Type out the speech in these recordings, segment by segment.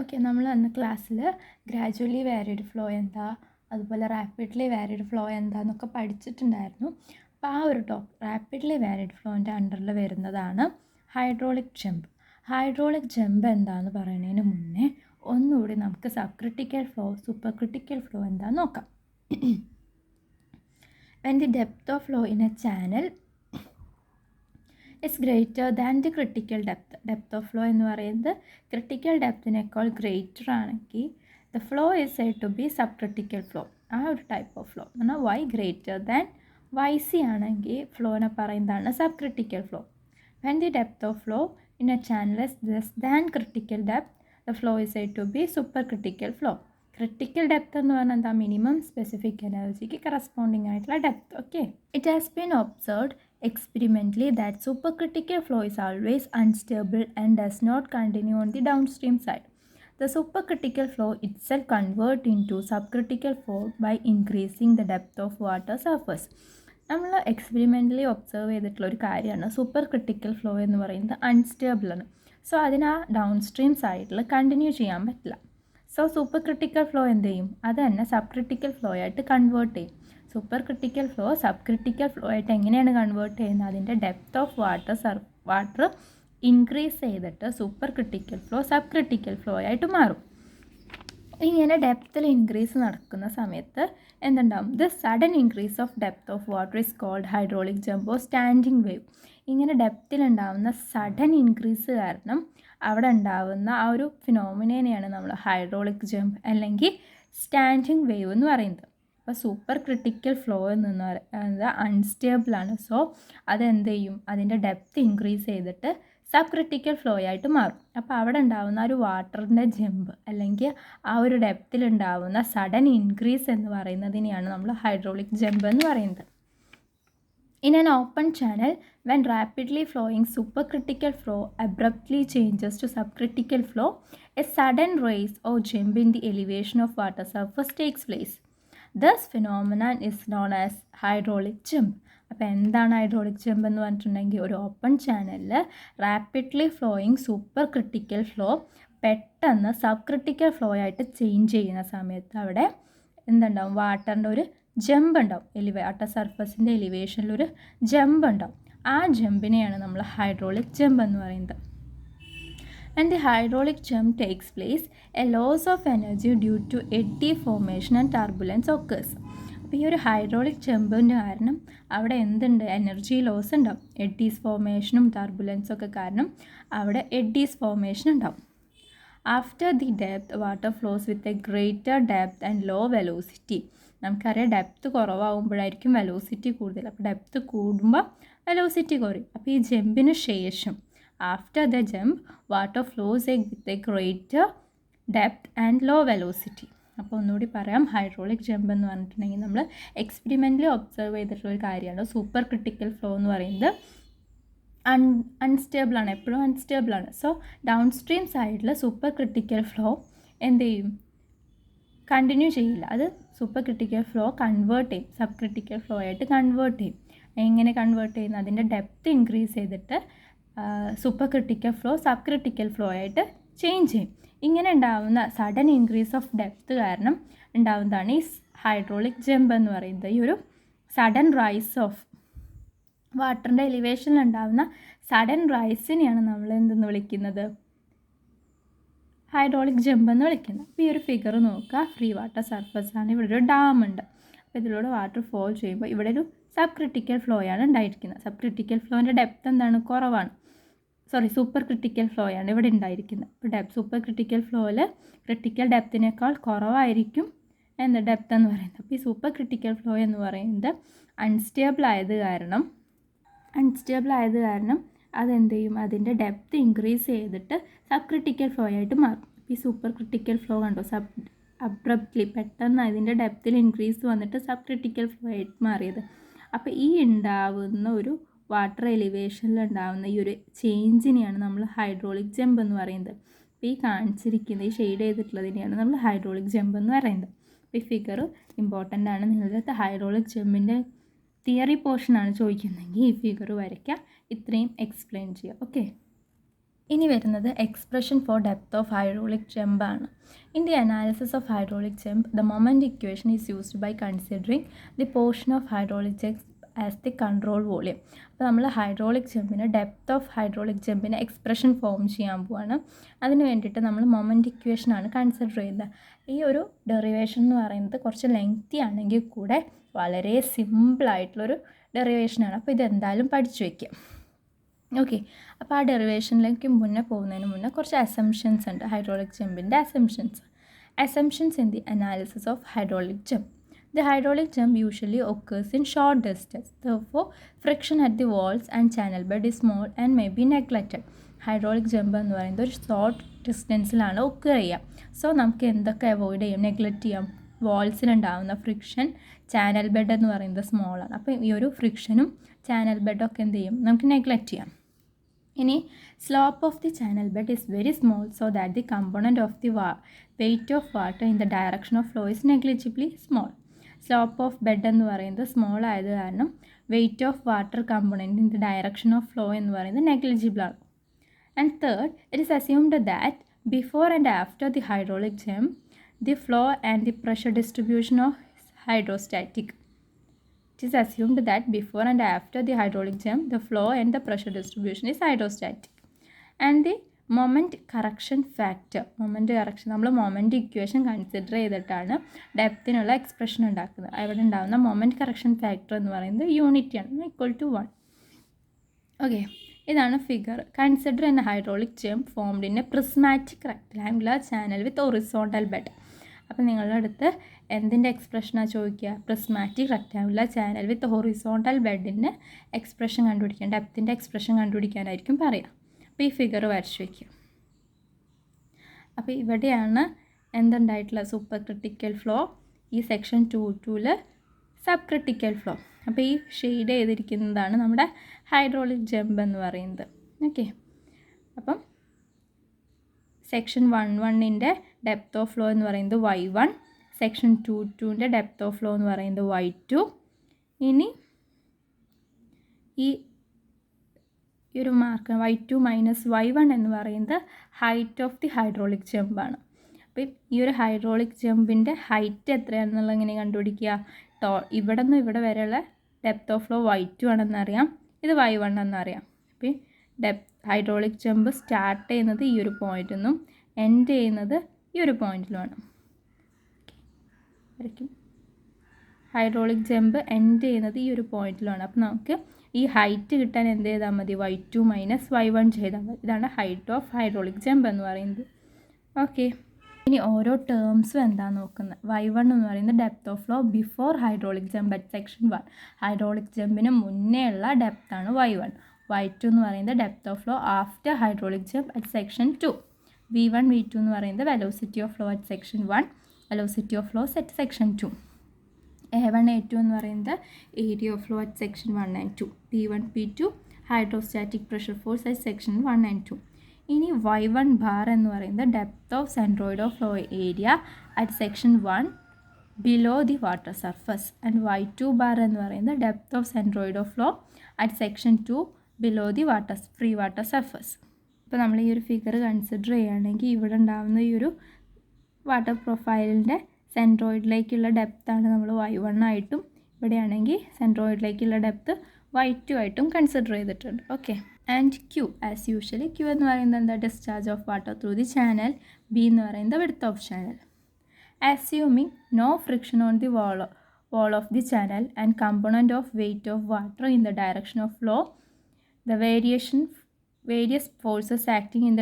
Okay, നമ്മൾ അന്ന് ക്ലാസ്സിൽ ഗ്രാജുവലി വാരിഡ് ഫ്ലോ എന്താ, അതുപോലെ റാപ്പിഡ്ലി വാരിഡ് ഫ്ലോ എന്താന്നൊക്കെ പഠിച്ചിട്ടുണ്ടായിരുന്നു. അപ്പോൾ ആ ഒരു റാപ്പിഡ്ലി വാരിഡ് ഫ്ലോൻ്റെ അണ്ടറിൽ വരുന്നതാണ് ഹൈഡ്രോളിക് ജമ്പ്. ഹൈഡ്രോളിക് ജമ്പ് എന്താണെന്ന് പറയുന്നതിന് മുന്നേ ഒന്നുകൂടി നമുക്ക് sub critical flow, super critical flow എന്താണെന്ന് നോക്കാം. When the depth of flow in a channel is greater than the critical depth. Depth of flow എന്ന് പറയുന്നത് ക്രിട്ടിക്കൽ ഡെപ്തിനേക്കാൾ ഗ്രേറ്റർ ആണെങ്കിൽ the flow is said to be subcritical flow. ആ ഒരു type of flow എന്ന് പറഞ്ഞാൽ Y greater than Y C ആണെങ്കിൽ ഫ്ലോനെ പറയുന്നതാണ് subcritical flow. When the depth of flow in a channel is less than critical depth, the flow is said to be supercritical flow. Critical depth എന്ന് പറഞ്ഞാൽ എന്താ, minimum specific എനർജിക്ക് corresponding ആയിട്ടുള്ള depth. Okay, it has been observed experimentally that supercritical flow is always unstable and does not continue on the downstream side. The supercritical flow itself converts into subcritical flow by increasing the depth of water surface. നമ്മൾ experimentally observe ചെയ്തിട്ടുള്ള ഒരു കാര്യമാണ് super critical flow എന്ന് പറയുന്നത് അൺസ്റ്റേബിളാണ്. So അതിന് ആ down stream സൈഡിൽ continue ചെയ്യാൻ പറ്റില്ല. സോ സൂപ്പർ ക്രിട്ടിക്കൽ ഫ്ലോ എന്ത് ചെയ്യും, അത് തന്നെ സബ് ക്രിട്ടിക്കൽ ഫ്ലോ ആയിട്ട് കൺവേർട്ട് ചെയ്യും. Supercritical flow subcritical flow ആയിട്ട് എങ്ങനെയാണ് കൺവേർട്ട് ചെയ്യുന്നത്, അതിൻ്റെ ഡെപ്ത് ഓഫ് വാട്ടർ ഇൻക്രീസ് ചെയ്തിട്ട് supercritical flow subcritical flow ആയിട്ട് മാറും. ഇങ്ങനെ ഡെപ്തിൽ ഇൻക്രീസ് നടക്കുന്ന സമയത്ത് എന്തുണ്ടാവും, the sudden increase of depth of water is called hydraulic jump or standing wave. ഇങ്ങനെ ഡെപ്തിലുണ്ടാവുന്ന സഡൻ ഇൻക്രീസ് കാരണം അവിടെ ഉണ്ടാവുന്ന ആ ഒരു ഫിനോമിനേനെയാണ് നമ്മൾ ഹൈഡ്രോളിക് ജമ്പ് അല്ലെങ്കിൽ സ്റ്റാൻഡിങ് വേവ് എന്ന് പറയുന്നത്. അപ്പോൾ സൂപ്പർ ക്രിട്ടിക്കൽ ഫ്ലോ എന്ന് പറയുന്നത് അൺസ്റ്റേബിളാണ്. സോ അതെന്ത് ചെയ്യും, അതിൻ്റെ ഡെപ്ത് ഇൻക്രീസ് ചെയ്തിട്ട് സബ് ക്രിട്ടിക്കൽ ഫ്ലോ ആയിട്ട് മാറും. അപ്പോൾ അവിടെ ഉണ്ടാകുന്ന ഒരു വാട്ടറിൻ്റെ ജമ്പ് അല്ലെങ്കിൽ ആ ഒരു ഡെപ്തിലുണ്ടാവുന്ന സഡൻ ഇൻക്രീസ് എന്ന് പറയുന്നതിനെയാണ് നമ്മൾ ഹൈഡ്രോളിക് ജമ്പ് എന്ന് പറയുന്നത്. In an open channel, when rapidly flowing supercritical flow abruptly changes to subcritical flow, a sudden rise or jump in the elevation of water surface takes place. This phenomenon is known as hydraulic jump. അപ്പോൾ എന്താണ് hydraulic jump എന്ന് പറഞ്ഞിട്ടുണ്ടെങ്കിൽ, ഒരു open ചാനലിൽ rapidly flowing super critical flow പെട്ടെന്ന് sub critical flow ആയിട്ട് change ചെയ്യുന്ന സമയത്ത് അവിടെ എന്തുണ്ടാവും, വാട്ടറിൻ്റെ ഒരു ജമ്പ് ഉണ്ടാവും. വാട്ടർ സർഫസിൻ്റെ എലിവേഷനിലൊരു ജമ്പ് ഉണ്ടാവും. ആ ജമ്പിനെയാണ് നമ്മൾ ഹൈഡ്രോളിക് ജമ്പ് എന്ന് പറയുന്നത്. When the hydraulic jump takes place, a loss of energy due to eddy formation and turbulence occurs. അപ്പോൾ ഈ ഒരു ഹൈഡ്രോളിക് ജമ്പിൻ്റെ കാരണം അവിടെ എന്തുണ്ട്, എനർജി ലോസ് ഉണ്ടാവും. എഡ്ഡീസ് ഫോർമേഷനും ടർബുലൻസും ഒക്കെ കാരണം അവിടെ എഡ്ഡീസ് ഫോർമേഷൻ ഉണ്ടാവും. After the depth water flows with a greater depth and low velocity. നമുക്കറിയാം ഡെപ്ത് കുറവാകുമ്പോഴായിരിക്കും വെലോസിറ്റി കൂടുതൽ. അപ്പോൾ ഡെപ്ത് കൂടുമ്പോൾ വെലോസിറ്റി കുറയും. അപ്പോൾ ഈ ജമ്പിന് ശേഷം after the jump water flows with a greater depth and low velocity. അപ്പോൾ ഒന്നുകൂടി പറയാം, ഹൈഡ്രോളിക് ജമ്പ് എന്ന് പറഞ്ഞിട്ടുണ്ടെങ്കിൽ നമ്മൾ എക്സ്പെരിമെൻ്റലി ഒബ്സർവ് ചെയ്തിട്ടുള്ള ഒരു കാര്യമാണ്. സൂപ്പർ ക്രിട്ടിക്കൽ ഫ്ലോ എന്ന് പറയുന്നത് അൺസ്റ്റേബിളാണ്, എപ്പോഴും അൺസ്റ്റേബിളാണ്. സോ ഡൗൺ സ്ട്രീം സൈഡിൽ സൂപ്പർ ക്രിട്ടിക്കൽ ഫ്ലോ എന്ത് ചെയ്യും, കണ്ടിന്യൂ ചെയ്യില്ല. അത് സൂപ്പർ ക്രിട്ടിക്കൽ ഫ്ലോ കൺവേർട്ട് ചെയ്യും, സബ് ക്രിട്ടിക്കൽ ഫ്ലോ ആയിട്ട് കൺവേർട്ട് ചെയ്യും. എങ്ങനെ കൺവേർട്ട് ചെയ്യുന്നത്, അതിൻ്റെ ഡെപ്ത് ഇൻക്രീസ് ചെയ്തിട്ട് supercritical flow subcritical flow ആയിട്ട് ചേഞ്ച് ചെയ്യും. ഇങ്ങനെ ഉണ്ടാകുന്ന സഡൻ ഇൻക്രീസ് ഓഫ് ഡെപ്ത് കാരണം ഉണ്ടാകുന്നതാണ് ഈ ഹൈഡ്രോളിക് ജമ്പ് എന്ന് പറയുന്നത്. ഈ ഒരു സഡൻ റൈസ് ഓഫ് വാട്ടറിൻ്റെ എലിവേഷനിൽ ഉണ്ടാകുന്ന സഡൻ റൈസിനെയാണ് നമ്മൾ എന്തെന്ന് വിളിക്കുന്നത്, ഹൈഡ്രോളിക് ജമ്പ് എന്ന് വിളിക്കുന്നത്. അപ്പോൾ ഈ ഒരു ഫിഗർ നോക്കുക, ഫ്രീ വാട്ടർ സർഫസ് ആണ്. ഇവിടെ ഒരു ഡാം ഉണ്ട്. അപ്പോൾ ഇതിലൂടെ വാട്ടർ ഫ്ലോ ചെയ്യുമ്പോൾ ഇവിടെ ഒരു സബ് ക്രിട്ടിക്കൽ ഫ്ലോ ആണ് ഉണ്ടായിരിക്കുന്നത്. സബ് ക്രിട്ടിക്കൽ ഫ്ലോൻ്റെ ഡെപ്ത് എന്താണ്, കുറവാണ്. സൂപ്പർ ക്രിട്ടിക്കൽ ഫ്ലോ ആണ് ഇവിടെ ഉണ്ടായിരിക്കുന്നത്. അപ്പോൾ സൂപ്പർ ക്രിട്ടിക്കൽ ഫ്ലോയിൽ ക്രിട്ടിക്കൽ ഡെപ്തിനേക്കാൾ കുറവായിരിക്കും ഡെപ്ത് എന്ന് പറയുന്നത്. അപ്പോൾ ഈ സൂപ്പർ ക്രിട്ടിക്കൽ ഫ്ലോ എന്ന് പറയുന്നത് അൺസ്റ്റേബിൾ ആയത് കാരണം അതെന്ത് ചെയ്യും, അതിൻ്റെ ഡെപ്ത് ഇൻക്രീസ് ചെയ്തിട്ട് സബ് ക്രിട്ടിക്കൽ ഫ്ലോ ആയിട്ട് മാറും. ഈ സൂപ്പർ ക്രിട്ടിക്കൽ ഫ്ലോ കണ്ടോ, അബ്രപ്റ്റ്ലി പെട്ടെന്ന് അതിൻ്റെ ഡെപ്തിൽ ഇൻക്രീസ് വന്നിട്ട് സബ് ക്രിട്ടിക്കൽ ഫ്ലോ ആയിട്ട് മാറിയത്. അപ്പോൾ ഈ ഉണ്ടാവുന്ന ഒരു വാട്ടർ എലിവേഷനിൽ ഉണ്ടാകുന്ന ഈ ഒരു ചേഞ്ചിനെയാണ് നമ്മൾ ഹൈഡ്രോളിക് ജമ്പ് എന്ന് പറയുന്നത്. അപ്പോൾ ഈ കാണിച്ചിരിക്കുന്ന ഈ ഷെയ്ഡ് ചെയ്തിട്ടുള്ളതിനെയാണ് നമ്മൾ ഹൈഡ്രോളിക് ജമ്പ് എന്ന് പറയുന്നത്. അപ്പോൾ ഈ ഫിഗർ ഇമ്പോർട്ടൻ്റ് ആണ്. നിങ്ങളുടെ ഹൈഡ്രോളിക് ജമ്പിൻ്റെ തിയറി പോർഷനാണ് ചോദിക്കുന്നതെങ്കിൽ ഈ ഫിഗർ വരയ്ക്കുക, ഇത്രയും എക്സ്പ്ലെയിൻ ചെയ്യുക. ഓക്കെ, ഇനി വരുന്നത് expression for depth of hydraulic jump ആണ്. In the analysis of hydraulic jump the moment equation is used by considering the portion of hydraulic jump as the control volume. അപ്പോൾ നമ്മൾ hydraulic ജമ്പിന് depth of hydraulic ജമ്പിന് expression form ചെയ്യാൻ പോവാണ്. അതിന് വേണ്ടിയിട്ട് നമ്മൾ മൊമെൻറ്റ് ഇക്വേഷനാണ് കൺസിഡർ ചെയ്യുന്നത്. ഈ ഒരു ഡെറിവേഷൻ എന്ന് പറയുന്നത് കുറച്ച് ലെങ്തി ആണെങ്കിൽ കൂടെ വളരെ സിമ്പിളായിട്ടുള്ളൊരു ഡെറിവേഷനാണ്. അപ്പോൾ ഇതെന്തായാലും പഠിച്ചു വയ്ക്കുക. ഓക്കെ, അപ്പോൾ ആ ഡെറിവേഷനിലേക്ക് മുന്നേ പോകുന്നതിന് മുന്നേ കുറച്ച് അസംഷൻസ് ഉണ്ട്. ഹൈഡ്രോളിക് ജമ്പിൻ്റെ assumptions in the analysis of hydraulic jump. The hydraulic jump usually occurs in short distance. Therefore, friction at the walls and channel bed is small and may be neglected. Hydraulic jump എന്ന് പറയുന്നത് ഒരു short ഡിസ്റ്റൻസിലാണ് occur ചെയ്യുക. So നമുക്ക് എന്തൊക്കെ avoid ചെയ്യാം, neglect ചെയ്യാം? വാൾസിലുണ്ടാകുന്ന friction, channel bed എന്ന് പറയുന്നത് സ്മോളാണ്. അപ്പോൾ ഈ ഒരു ഫ്രിക്ഷനും ചാനൽ ബെഡൊക്കെ എന്ത് ചെയ്യും, നമുക്ക് നെഗ്ലക്റ്റ് ചെയ്യാം. ഇനി slope of the channel bed is very small so that the component of the weight of water in the direction of flow is negligibly small. Slope of bed എന്ന് പറയുന്നത് സ്മോൾ ആയത് കാരണം weight of water component in the direction of flow എന്ന് പറയുന്നത് നെഗ്ലിജിബിളാണ്. And third, it is assumed that before and after the hydraulic jump the flow and the pressure distribution of hydrostatic. It is assumed that before and after the hydraulic jump, the flow and the pressure distribution is hydrostatic. And the moment correction factor, നമ്മൾ moment equation consider ചെയ്തിട്ടാണ് ഡെപ്തിനുള്ള expression ഉണ്ടാക്കുന്നത്. അവിടെ ഉണ്ടാകുന്ന moment correction factor എന്ന് പറയുന്നത് യൂണിറ്റിയാണ്, =1. Okay, ഇതാണ് figure. Consider an hydraulic jump formed in a prismatic rectangular channel with horizontal bed. അപ്പോൾ നിങ്ങളുടെ അടുത്ത് എന്തിൻ്റെ എക്സ്പ്രഷനാണ് ചോദിക്കുക? Prismatic rectangular channel with horizontal ബെഡിൻ്റെ എക്സ്പ്രഷൻ കണ്ടുപിടിക്കാൻ, ഡെപ്തിൻ്റെ എക്സ്പ്രഷൻ കണ്ടുപിടിക്കാനായിരിക്കും പറയുക. അപ്പോൾ ഈ ഫിഗർ വരച്ച് വയ്ക്കുക. അപ്പോൾ ഇവിടെയാണ് എന്തുണ്ടായിട്ടുള്ള സൂപ്പർ ക്രിട്ടിക്കൽ ഫ്ലോ, ഈ സെക്ഷൻ 2.2-ൽ സബ് ക്രിട്ടിക്കൽ ഫ്ലോ. അപ്പോൾ ഈ ഷെയ്ഡ് ചെയ്തിരിക്കുന്നതാണ് നമ്മുടെ ഹൈഡ്രോളിക് ജമ്പ് എന്ന് പറയുന്നത്. ഓക്കെ, അപ്പം സെക്ഷൻ 1.1-ൻ്റെ ഡെപ്ത് ഓഫ് ഫ്ലോ എന്ന് പറയുന്നത് y1, സെക്ഷൻ 2.2-ൻ്റെ ഡെപ്ത് ഓഫ് ഫ്ലോ എന്ന് പറയുന്നത് y2. ഇനി ഈ ഒരു മാർക്ക് y2 മൈനസ് y1 എന്ന് പറയുന്നത് ഹൈറ്റ് ഓഫ് ദി ഹൈഡ്രോളിക് ജമ്പാണ്. അപ്പോൾ ഈ ഒരു ഹൈഡ്രോളിക് ജമ്പിൻ്റെ ഹൈറ്റ് എത്രയാണെന്നുള്ളത് എങ്ങനെ കണ്ടുപിടിക്കുക? ഇവിടെ നിന്ന് ഇവിടെ വരെയുള്ള ഡെപ്ത് ഓഫ് ഫ്ലോ y2 ആണെന്നറിയാം, ഇത് y1 എന്നറിയാം. അപ്പോൾ ഹൈഡ്രോളിക് ജമ്പ് സ്റ്റാർട്ട് ചെയ്യുന്നത് ഈ ഒരു പോയിന്റിൽ നിന്നും എൻഡ് ചെയ്യുന്നത് ഈ ഒരു പോയിന്റിലുമാണ്. ഹൈഡ്രോളിക് ജമ്പ് എൻഡ് ചെയ്യുന്നത് ഈ ഒരു പോയിന്റിലാണ്. അപ്പോൾ നമുക്ക് ഈ ഹൈറ്റ് കിട്ടാൻ എന്ത് ചെയ്താൽ മതി? y2 മൈനസ് y1 ചെയ്താൽ മതി. ഇതാണ് ഹൈറ്റ് ഓഫ് ഹൈഡ്രോളിക് ജമ്പ് എന്ന് പറയുന്നത്. ഓക്കെ, ഇനി ഓരോ ടേംസും എന്താണെന്ന് നോക്കുന്നത്. y1 എന്ന് പറയുന്നത് depth of flow before hydraulic jump at section 1. Hydraulic ജമ്പിന് മുന്നേ ഉള്ള ഡെപ്താണ് y1. y2 എന്ന് പറയുന്നത് depth of flow after hydraulic jump at section 2. v1 v2 എന്ന് പറയുന്നത് velocity of flow at section 1, velocity of flows at section 2. a1 a2 എന്ന് പറയുന്നത് area of flow at section 1 and 2. p1 p2 hydrostatic pressure force at section 1 and 2. ഇനി y1 bar എന്ന് പറയുന്നത് depth of centroid of flow area at section 1 below the water surface. And y2 bar എന്ന് പറയുന്നത് depth of centroid of flow at section 2 below the free water surface. ഇപ്പോൾ നമ്മൾ ഈ ഒരു figure consider ചെയ്യുകയാണെങ്കിൽ ഇവിടെ ഉണ്ടാകുന്ന ഈ ഒരു വാട്ടർ പ്രൊഫൈലിൻ്റെ സെൻട്രോയിഡിലേക്കുള്ള ഡെപ്താണ് നമ്മൾ y1 ആയിട്ടും, ഇവിടെയാണെങ്കിൽ സെൻട്രോയിഡിലേക്കുള്ള ഡെപ്ത് y2 ആയിട്ടും കൺസിഡർ ചെയ്തിട്ടുണ്ട്. Okay, and Q as usually Q എന്ന് പറയുന്നത് എന്താ? Discharge of water through the channel. B എന്ന് പറയുന്നത് width of channel. Assuming no friction on the wall of the channel and component of weight of water in the direction of flow, the various forces acting in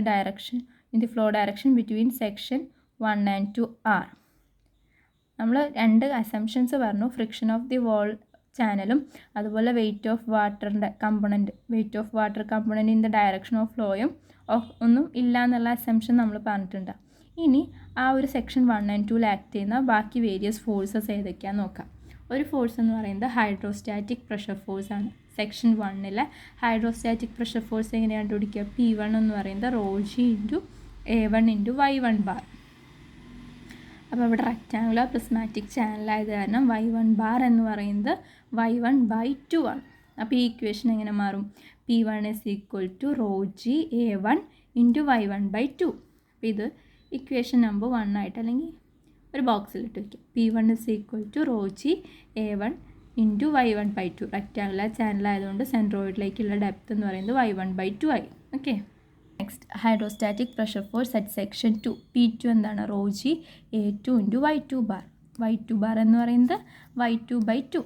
the flow direction between section 1 and 2 are. നമ്മൾ രണ്ട് assumptions പറഞ്ഞു, friction of the wall ചാനലും അതുപോലെ weight of വാട്ടറിൻ്റെ component in the direction of ഫ്ലോയും ഒന്നും ഇല്ല എന്നുള്ള അസംഷൻ നമ്മൾ പറഞ്ഞിട്ടുണ്ട്. ഇനി ആ ഒരു സെക്ഷൻ 1 and 2 ആക്ട് ചെയ്യുന്ന ബാക്കി വേരിയസ് ഫോഴ്സസ് ഏതൊക്കെയാണെന്ന് നോക്കാം. ഒരു ഫോഴ്സ് എന്ന് പറയുന്നത് ഹൈഡ്രോസ്റ്റാറ്റിക് പ്രഷർ ഫോഴ്സാണ്. സെക്ഷൻ 1-ലെ ഹൈഡ്രോസ്റ്റാറ്റിക് പ്രഷർ ഫോഴ്സ് എങ്ങനെയാണ് കണ്ടുപിടിക്കുക? P1 എന്ന് പറയുന്നത് ρg × A1 × y1 ബാർ. അപ്പോൾ ഇവിടെ റെക്റ്റാങ്കുലർ പ്രിസ്മാറ്റിക് ചാനലായത് കാരണം y1 ബാർ എന്ന് പറയുന്നത് y1/2 ആണ്. അപ്പോൾ ഈ ഇക്വേഷൻ എങ്ങനെ മാറും? P1 = ρg A1 into y1/2. അപ്പോൾ ഇത് ഇക്വേഷൻ നമ്പർ 1 ആയിട്ട് അല്ലെങ്കിൽ ഒരു ബോക്സിലിട്ട് വയ്ക്കും. P1 is equal to rho G A1 into y1/2. Rectangular channel ആയതുകൊണ്ട് സെൻട്രോയിഡിലേക്കുള്ള ഡെപ്ത് എന്ന് പറയുന്നത് y1/2 ആയി. Okay, next hydrostatic pressure force at section 2. P2 എന്താണ്? Rho G A2 into y2 bar. y2 bar എന്ന് പറയുന്നത് y2/2.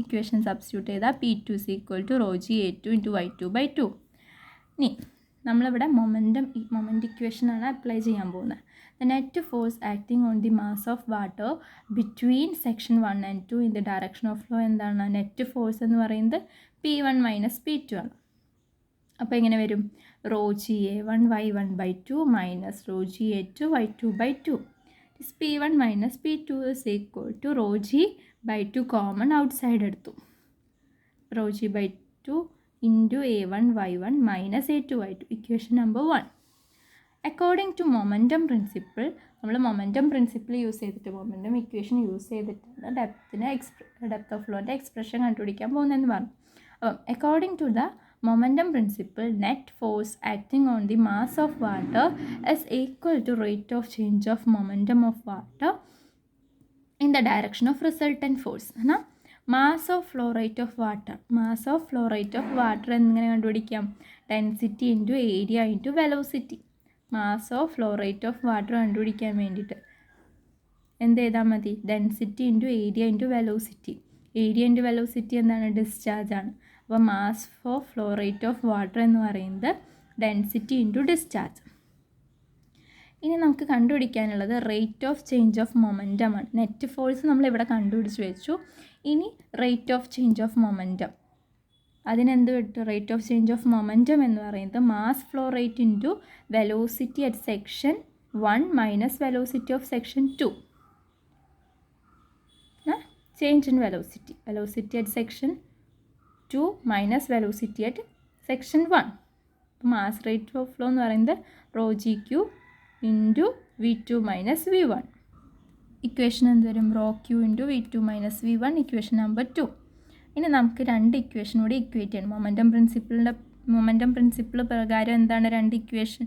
ഇക്വേഷൻ സബ്സ്റ്റിറ്റ്യൂട്ട് ചെയ്താൽ P2 is equal to rho G A2 into y2/2. ഇനി നമ്മളിവിടെ മൊമെൻ്റ് ഇക്വേഷനാണ് അപ്ലൈ ചെയ്യാൻ പോകുന്നത്. The net force acting on the mass of water between section 1 and 2 in the direction of flow എന്താണ്? Net force എന്ന് പറയുന്നത് P1 minus P2 ആണ്. അപ്പോൾ എങ്ങനെ വരും? Rho G A1 y1/2 minus rho G A2 y2/2. P1 minus P2 is equal to rho G by 2 common outside എടുത്തു. Rho G by 2 into A1 y1 minus A2 y2. Equation number 1. According to momentum principle, നമ്മൾ momentum principle use ചെയ്തിട്ട് momentum equation use ചെയ്തിട്ടാണ് depth of ഫ്ലോൻ്റെ expression കണ്ടുപിടിക്കാൻ പോകുന്നതെന്ന് പറഞ്ഞു. അപ്പം according to the momentum principle, net force acting on the mass of water is equal to rate of change of momentum of water in the direction of resultant force. എന്നാൽ mass of flow rate of water എന്നിങ്ങനെ കണ്ടുപിടിക്കാം? Density into area into velocity. Mass of flow rate of water കണ്ടുപിടിക്കാൻ വേണ്ടിയിട്ട് എന്ത് ചെയ്താൽ മതി? Density into area into velocity. Area into velocity എന്താണ്? Discharge ആണ്. അപ്പോൾ mass of flow rate of water എന്ന് പറയുന്നത് ഡെൻസിറ്റി ഇൻറ്റു ഡിസ്ചാർജ്. ഇനി നമുക്ക് കണ്ടുപിടിക്കാനുള്ളത് rate of change of momentum ആണ്. നെറ്റ് ഫോഴ്സ് നമ്മളിവിടെ കണ്ടുപിടിച്ച് വെച്ചു. ഇനി rate of change of momentum, അതിനെന്ത് കിട്ടും? Rate of change of momentum എന്ന് പറയുന്നത് mass flow rate into velocity at section 1 minus velocity of section 2. Change in velocity at section 2 minus velocity at section 1. Mass rate of flow എന്ന് പറയുന്നത് rho G Q into V2 minus V1. Equation എന്ത് വരും? Rho Q into V2 minus V1, equation number 2. ഇനി നമുക്ക് രണ്ട് equation കൂടി equate ചെയ്യണം. Momentum principle പ്രകാരം എന്താണ് രണ്ട് ഇക്വേഷൻ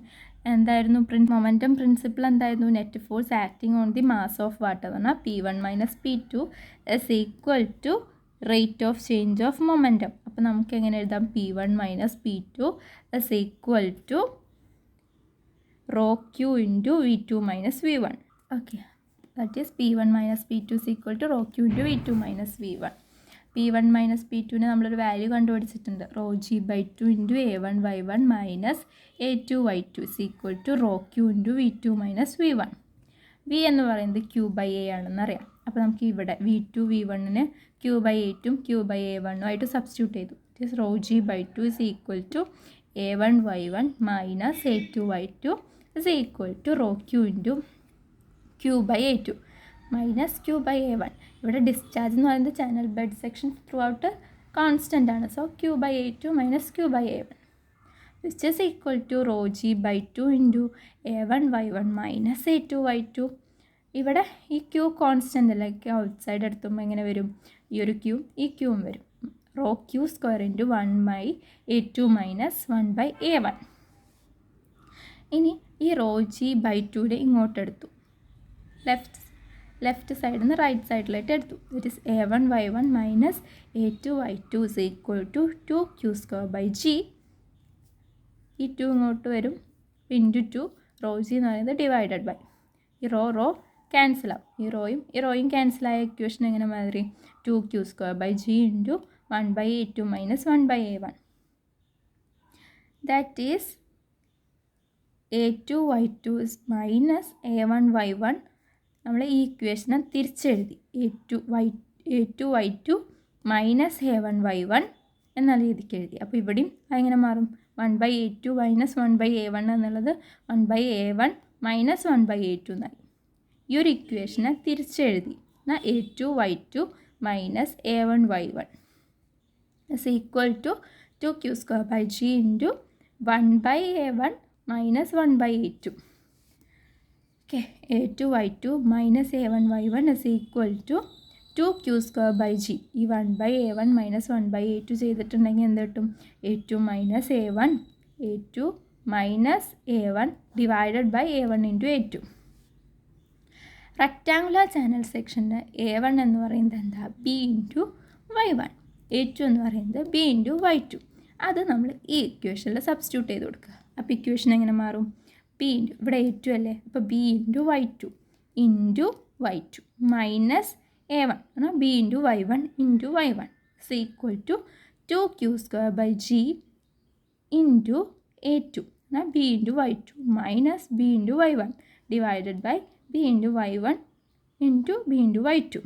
എന്തായിരുന്നു? മൊമെൻറ്റം പ്രിൻസിപ്പിൾ എന്തായിരുന്നു? Net force acting on the mass of water എന്ന് പറഞ്ഞാൽ P1 minus P2 is equal to rate of change of momentum. അപ്പോൾ നമുക്ക് എങ്ങനെ എഴുതാം? P1 minus P2 is equal to rho Q into V2 minus V1. Okay, that is P1 minus P2 is equal to rho Q into V2 minus V1. P1 minus P2ന് നമ്മളൊരു value കണ്ടുപിടിച്ചിട്ടുണ്ട്. Rho G by 2 into A1 y1 minus A2 y2 is equal to rho Q into V2 minus V1. V എന്ന് പറയുന്നത് Q by A ആണെന്നറിയാം. അപ്പോൾ നമുക്ക് ഇവിടെ V2 V1ന് Q by 8ഉം Q ബൈ A1 ആയിട്ട് സബ്സ്റ്റിറ്റ്യൂട്ട് ചെയ്തു. It is rho G by 2 is equal to A1 y1 minus A2 y2 is equal to rho Q into Q by A2 minus Q by A1. ഇവിടെ discharge എന്ന് പറയുന്നത് channel bed section throughout constant ആണ്. So Q by A2 minus Q by A1 which is equal to rho G by 2 into A1 y1 minus A2 y2. ഇവിടെ ഈ Q constant അല്ല, outside എടുത്തുമ്പോൾ എങ്ങനെ വരും? ഈ ഒരു Q ഈ Qയും വരും. Rho Q square into 1 by A2 minus 1 by A1. ഇനി ഈ റോ ജി ബൈ 2നെ ഇങ്ങോട്ടെടുത്തു, ലെഫ്റ്റ് സൈഡിൽ നിന്ന് റൈറ്റ് സൈഡിലായിട്ട് എടുത്തു. That is A1 y1 minus A2 y2 is equal to 2Q square by G. ഈ 2 ഇങ്ങോട്ട് വരും, ഇൻറ്റു 2 റോ ജി എന്ന് പറയുന്നത് ഡിവൈഡഡ് ബൈ ഈ റോ ക്യാൻസൽ ആവും. ഈ റോയും ക്യാൻസലായ ഇക്വേഷൻ എങ്ങനെ മാറി? 2Q square by G into 1 by A2 minus 1 by A1. That is A2 y2 is minus A1 y1. നമ്മൾ ഈ ഇക്വേഷനെ തിരിച്ചെഴുതി. A2 y2 minus A1 y1 എന്ന രീതിക്ക് എഴുതി. അപ്പോൾ ഇവിടെയും അതെങ്ങനെ മാറും? 1 by A2 minus 1 by A1 എന്നുള്ളത് 1 by A1 minus 1 by A2 എന്നായി. ഈ ഒരു ഇക്വേഷനെ തിരിച്ചെഴുതി. എന്നാൽ A2 y2 minus A1 y1 is equal to 2Q square by G into 1 by A1 minus 1 by A2. Okay, A2 y2 minus A1 y1 is equal to 2Q square by G. ഈ 1 by A1 minus 1 by A2 ചെയ്തിട്ടുണ്ടെങ്കിൽ എന്ത് കിട്ടും? A2 minus A1, A2 minus A1 divided by A1 into A2. Rectangular channel സെക്ഷൻ്റെ A1 എന്ന് പറയുന്നത് എന്താ? B into Y1. A2 എന്ന് പറയുന്നത് B ഇൻറ്റു Y2. അത് നമ്മൾ ഈ ഇക്വേഷനിൽ സബ്സ്റ്റിറ്റ്യൂട്ട് ചെയ്ത് കൊടുക്കുക. അപ്പോൾ ഇക്വേഷൻ എങ്ങനെ മാറും? B ഇൻറ്റു ഇവിടെ A2 അല്ലേ, അപ്പോൾ B into Y2 into Y2 minus A1 എന്നാൽ B into Y1 into Y1 is equal to 2q² by G into A2 എന്നാൽ B into Y2 minus B into Y1 divided by B into Y1 into B into Y2.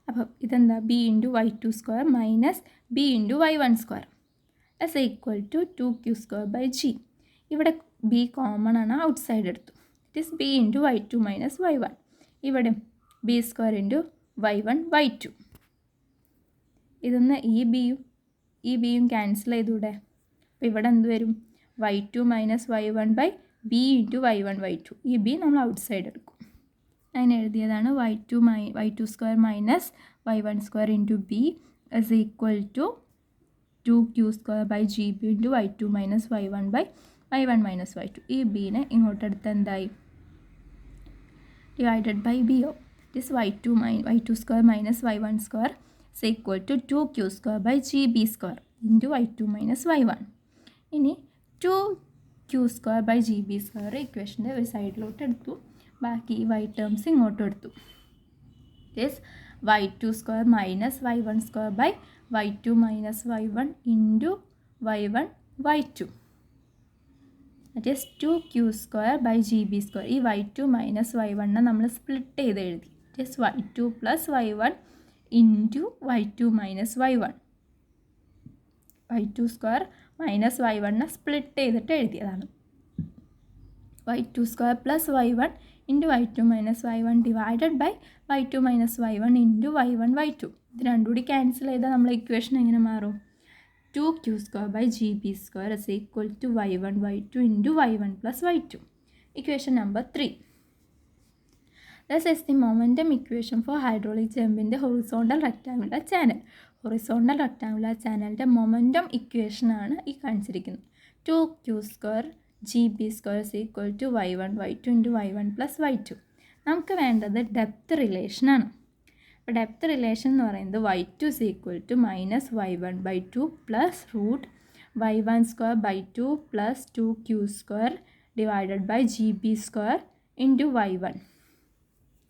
അപ്പം ഇതെന്താ? B into Y2² minus B into Y1² is equal to 2q² by G. ഇവിടെ B common ആണ്, outside എടുത്തു. It is B into Y2 minus Y1. ഇവിടെ B² into Y1 Y2. ഇതൊന്ന് ഈ ബിയും cancel ചെയ്തൂടെ? അപ്പോൾ ഇവിടെ എന്ത് വരും? Y2 minus Y1 by B into Y1 Y2. ഈ B നമ്മൾ ഔട്ട് സൈഡ് എടുക്കും. അതിന് എഴുതിയതാണ് Y2² minus Y1² into B is equal to 2q² by GB into Y2 minus Y1 by Y1 minus Y2. ഈ ബീനെ ഇങ്ങോട്ടെടുത്ത് എന്തായി? Divided by B O. It is Y2² minus Y1² is equal to 2q² by GB² into Y2 minus Y1. ഇനി 2q² by GB² ഇക്വേഷൻ്റെ ഒരു സൈഡിലോട്ട് എടുത്തു. ബാക്കി Y terms ഇങ്ങോട്ടും എടുത്തു. It is Y2² minus Y1² by Y2 minus Y1 into Y1 Y2. That is 2q² by GB². ഈ Y2 minus Y1 നമ്മൾ split ചെയ്ത് എഴുതി. It is Y2 plus Y1 into Y2 minus Y1. Y2² minus Y1 split ചെയ്തിട്ട് എഴുതിയതാണ്. Y2² plus Y1 into Y2 minus Y1 divided by Y2 minus Y1 into Y1 Y2. ഇത് രണ്ടും കൂടി cancel ചെയ്താൽ നമ്മൾ ഇക്വേഷൻ എങ്ങനെ മാറും? 2q² by GB² is equal to Y1 Y2 into Y1 plus Y2. Equation number 3. This is the momentum equation for hydraulic jump in the horizontal rectangular channel. Horizontal rectangular ചാനലിൻ്റെ momentum ഇക്വേഷനാണ് ഈ കാണിച്ചിരിക്കുന്നത്. 2q² GB² is equal to Y1 Y2 into Y1 plus Y2. നമുക്ക് വേണ്ടത് depth റിലേഷനാണ്. അപ്പോൾ depth relation എന്ന് പറയുന്നത് Y2 is equal to minus Y1 by 2 plus root Y1² by 2 plus 2q² divided by GB² into Y1.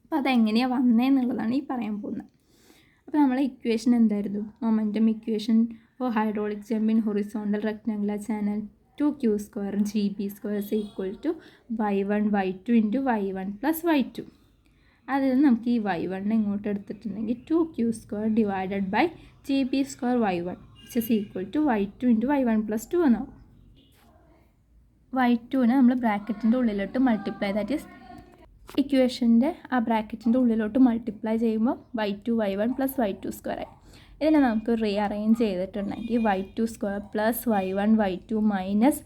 അപ്പോൾ അതെങ്ങനെയാണ് വന്നതെന്നുള്ളതാണ് ഈ പറയാൻ പോകുന്നത്. അപ്പോൾ നമ്മളെ ഇക്വേഷൻ എന്തായിരുന്നു? Momentum equation for hydraulic jump in horizontal rectangular channel 2q² GB² is equal to Y1 Y2 into Y1 plus Y2. അതിൽ നമുക്ക് ഈ Y1 ഇങ്ങോട്ട് എടുത്തിട്ടുണ്ടെങ്കിൽ 2q² divided by GB² Y1 which is equal to Y2 into Y1 plus 2 എന്നാവും. Y2നെ നമ്മൾ ബ്രാക്കറ്റിൻ്റെ ഉള്ളിലോട്ട് multiply, that is ഇക്വേഷൻ്റെ ആ ബ്രാക്കറ്റിൻ്റെ ഉള്ളിലോട്ട് മൾട്ടിപ്ലൈ ചെയ്യുമ്പോൾ Y2 Y1 പ്ലസ് Y2² ആയി. ഇതിനെ നമുക്ക് റീഅറേഞ്ച് ചെയ്തിട്ടുണ്ടെങ്കിൽ Y2² plus Y1 Y2 minus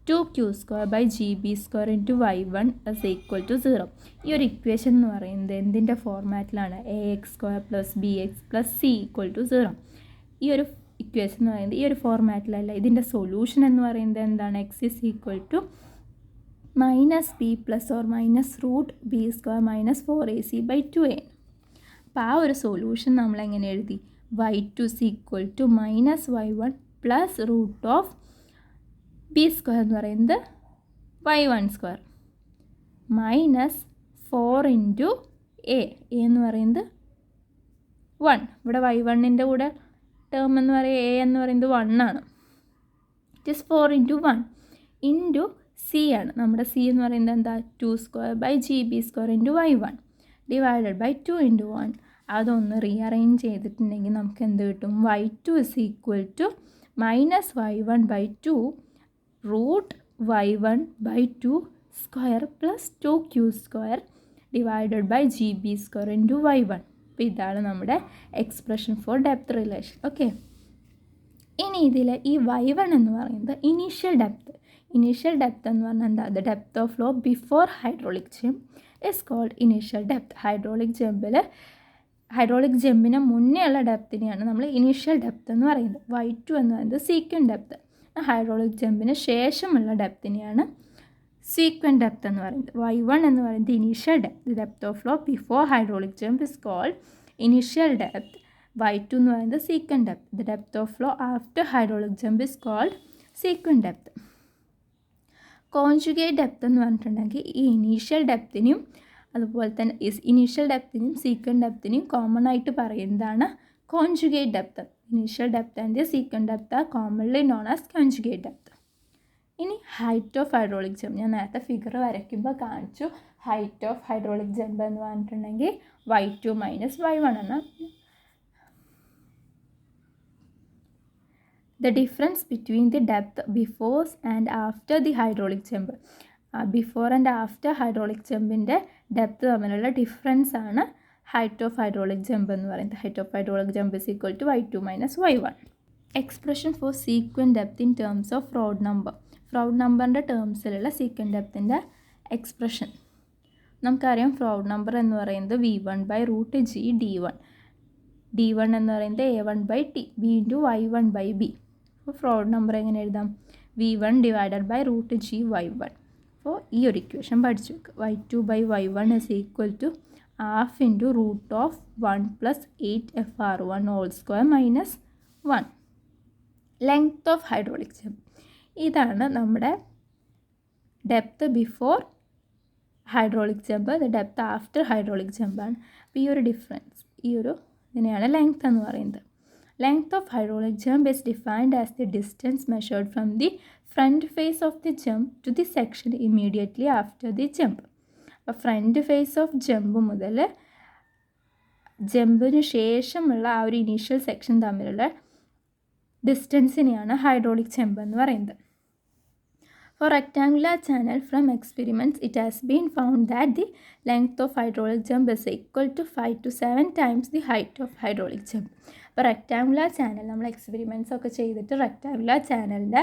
2q² by GB² into Y1 is equal to 0. ഈ ഒരു ഇക്വേഷൻ എന്ന് പറയുന്നത് എന്തിൻ്റെ ഫോർമാറ്റിലാണ്? AX² plus BX plus C equal to 0. ഈ ഒരു ഇക്വേഷൻ എന്ന് പറയുന്നത് ഈ ഒരു ഫോർമാറ്റിലല്ല. ഇതിൻ്റെ സൊല്യൂഷൻ എന്ന് പറയുന്നത് എന്താണ്? X is equal to minus B plus or minus root B² minus 4AC by 2A. അപ്പോൾ ആ ഒരു സൊല്യൂഷൻ നമ്മളെങ്ങനെ എഴുതി? Y2 is equal to minus Y1 plus root of B² എന്ന് പറയുന്നത് Y1² മൈനസ് 4 ഇൻറ്റു A എന്ന് പറയുന്നത് 1. ഇവിടെ Y1ൻ്റെ കൂടെ ടേം എന്ന് പറയുന്നത് A എന്ന് പറയുന്നത് 1 ആണ്. It is 4 into 1 into C ആണ്. നമ്മുടെ C എന്ന് പറയുന്നത് എന്താ? 2² by GB² into Y1 divided by 2 into 1. അതൊന്ന് റീഅറേഞ്ച് ചെയ്തിട്ടുണ്ടെങ്കിൽ നമുക്ക് എന്ത് കിട്ടും? Y2 is equal to minus Y1 by 2 root Y1 by 2 square plus 2q² divided by GB² into Y1. അപ്പോൾ ഇതാണ് നമ്മുടെ expression for depth relation. Okay, ഇനി ഇതിൽ ഈ Y1 എന്ന് പറയുന്നത് ഇനീഷ്യൽ ഡെപ്ത്. ഇനീഷ്യൽ ഡെപ്ത് എന്ന് പറഞ്ഞാൽ എന്താ? The depth of flow before hydraulic jump is called initial depth. Hydraulic ജമ്പിന് മുന്നേ ഉള്ള ഡെപ്തിനെയാണ് നമ്മൾ ഇനീഷ്യൽ ഡെപ്ത് എന്ന് പറയുന്നത്. Y2 എന്ന് പറയുന്നത് സീക്വൻറ്റ് ഡെപ്ത്. ഹൈഡ്രോളിക് ജമ്പിന് ശേഷമുള്ള ഡെപ്തിനെയാണ് സീക്വൻറ്റ് ഡെപ്ത് എന്ന് പറയുന്നത്. y1 എന്ന് പറയുന്നത് initial depth. Depth of flow before hydraulic jump is called initial depth. y2 എന്ന് പറയുന്നത് sequent depth. The depth of flow after hydraulic jump is called sequent depth. Conjugate depth എന്ന് പറഞ്ഞിട്ടുണ്ടെങ്കിൽ ഈ initial ഡെപ്തിനും അതുപോലെ തന്നെ ഇനീഷ്യൽ ഡെപ്തിനും സീക്വൻറ്റ് ഡെപ്തിനും കോമൺ ആയിട്ട് പറയുന്നതാണ് conjugate depth. Initial depth and sequent depth are commonly known as conjugate depth. ഇനി ഹൈറ്റ് ഓഫ് ഹൈഡ്രോളിക് ജമ്പ് ഞാൻ നേരത്തെ ഫിഗർ വരയ്ക്കുമ്പോൾ കാണിച്ചു. ഹൈറ്റ് ഓഫ് ഹൈഡ്രോളിക് ജമ്പ് എന്ന് പറഞ്ഞിട്ടുണ്ടെങ്കിൽ y2 മൈനസ് y1 ആണ്. The difference between the depth before and after the hydraulic jump. Before and after hydraulic ജമ്പിൻ്റെ depth തമ്മിലുള്ള ഡിഫറൻസ് ആണ് ഹൈറ്റ് ഓഫ് ഹൈഡ്രോളിക് ജമ്പ് എന്ന് പറയുന്നത്. Height of hydraulic jump is equal to y2 minus y1. Expression for sequent depth in terms of Froude number. Froude നമ്പറിൻ്റെ ടേംസിലുള്ള sequent ഡെപ്തിൻ്റെ expression നമുക്കറിയാം. Froude number എന്ന് പറയുന്നത് v1/√g d1. d1 എന്ന് പറയുന്നത് a1/t, b ഇൻറ്റു y1/b. അപ്പോൾ fraud number എങ്ങനെ എഴുതാം? v1 ഡിവൈഡഡ്/√g y1. അപ്പോൾ ഈ ഒരു ഇക്വേഷൻ പഠിച്ചു വെക്കുക. y2/y1 is equal to half into √(1 + 8fr1 whole square minus 1. Length of hydraulic jump. ഇതാണ് നമ്മുടെ depth before hydraulic jump. The depth after hydraulic ജമ്പാണ്. അപ്പോൾ ഈ ഒരു ഡിഫറൻസ്, ഈ ഒരു ഇതിനെയാണ് ലെങ്ത് എന്ന് പറയുന്നത്. Length of hydraulic jump is defined as the distance measured from the front face of the jump to the section immediately after the jump. അപ്പോൾ ഫ്രണ്ട് ഫേസ് ഓഫ് ജമ്പ് മുതൽ ജമ്പിന് ശേഷമുള്ള ആ ഒരു ഇനീഷ്യൽ സെക്ഷൻ തമ്മിലുള്ള ഡിസ്റ്റൻസിനെയാണ് hydraulic jump എന്ന് പറയുന്നത്. For rectangular channel from experiments, it has been found that the length of hydraulic jump is equal to 5 to 7 times the height of hydraulic jump. അപ്പോൾ rectangular channel നമ്മൾ experiments ഒക്കെ ചെയ്തിട്ട് rectangular ചാനലിൻ്റെ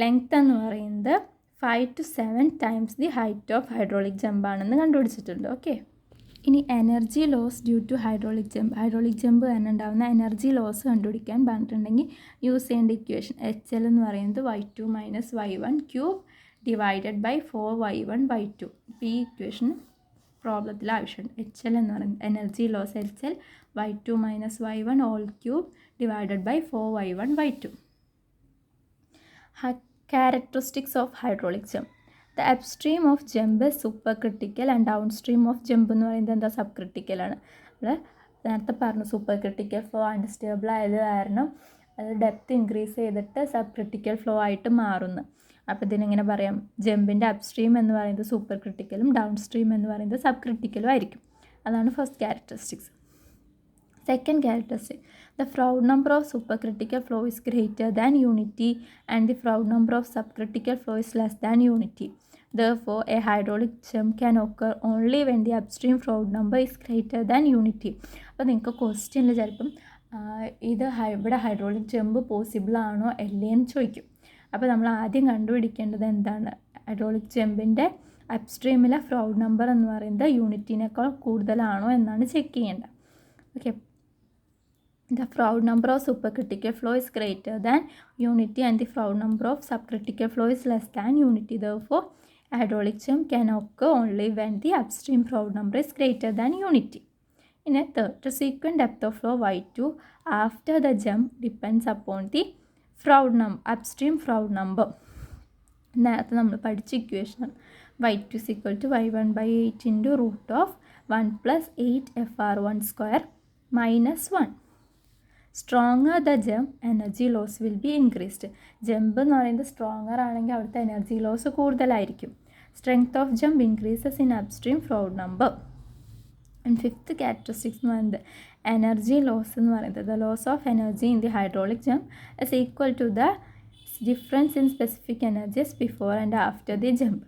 length എന്ന് പറയുന്നത് 5 to 7 times the height of hydraulic jump ആണെന്ന് കണ്ടുപിടിച്ചിട്ടുണ്ട്. Okay, ഇനി energy loss due to hydraulic jump. Hydraulic jump തന്നെ ഉണ്ടാകുന്ന എനർജി ലോസ് കണ്ടുപിടിക്കാൻ പറഞ്ഞിട്ടുണ്ടെങ്കിൽ യൂസ് ചെയ്യേണ്ട ഇക്വേഷൻ HL എന്ന് പറയുന്നത് y2 minus y1 cube divided by 4y1/2. ഇപ്പോൾ ഈ ഇക്വേഷൻ പ്രോബ്ലത്തിൽ ആവശ്യമുണ്ട്. HL എന്ന് പറയുന്നത് energy loss HL y2 minus y1 whole cube divided by 4y1/2. Characteristics of hydraulic jump. The upstream of jump is supercritical and downstream of jump എന്ന് പറയുന്നത് എന്താ? സബ് ക്രിട്ടിക്കലാണ്. നമ്മൾ നേരത്തെ പറഞ്ഞു സൂപ്പർ ക്രിട്ടിക്കൽ ഫ്ലോ അൺസ്റ്റേബിൾ ആയത് കാരണം അത് ഡെപ്ത് ഇൻക്രീസ് ചെയ്തിട്ട് സബ് ക്രിട്ടിക്കൽ ഫ്ലോ ആയിട്ട് മാറുന്നു. അപ്പോൾ ഇതിനെങ്ങനെ പറയാം? ജമ്പിൻ്റെ അപ്സ്ട്രീം എന്ന് പറയുന്നത് സൂപ്പർ ക്രിട്ടിക്കലും ഡൗൺ സ്ട്രീം എന്ന് പറയുന്നത് സബ് ക്രിട്ടിക്കലും ആയിരിക്കും. അതാണ് first characteristics. Second characteristic, the Froude number of supercritical flow is greater than unity and the Froude number of subcritical flow is less than unity. Therefore, a hydraulic jump can occur only when the upstream Froude number is greater than unity. അപ്പോൾ നിങ്ങൾക്ക് ക്വസ്റ്റ്യനിൽ ചിലപ്പം ഇത് ഇവിടെ hydraulic jump possible ആണോ അല്ലേ എന്ന് ചോദിക്കും. അപ്പോൾ നമ്മൾ ആദ്യം കണ്ടുപിടിക്കേണ്ടത് എന്താണ്? ഹൈഡ്രോളിക് ജമ്പിൻ്റെ അപ്സ്ട്രീമിലെ ഫ്രൗഡ് നമ്പർ എന്ന് പറയുന്നത് യൂണിറ്റിനേക്കാൾ കൂടുതലാണോ എന്നാണ് ചെക്ക് ചെയ്യേണ്ടത്. Okay, the Froude number of supercritical flow is greater than unity and the Froude number of subcritical flow is less than unity. Therefore, a hydraulic jump can occur only when the upstream Froude number is greater than unity. In a third, the sequent depth of flow y2 after the jump depends upon the upstream Froude number. നേരത്തെ നമ്മൾ പഠിച്ച equation y2 is equal to y1/8 into √(1 + 8fr1 square minus 1). Stronger the jump energy loss will be increased. Jump എന്ന് പറയുന്നത് stronger ആണെങ്കിൽ അവിടുത്തെ energy loss കൂടുതലായിരിക്കും. Strength of jump increases in upstream Froude number. And fifth characteristics എന്ന് പറയുന്നത് energy loss എന്ന് പറയുന്നത് the loss of energy in the hydraulic jump is equal to the difference in specific energies before and after the jump.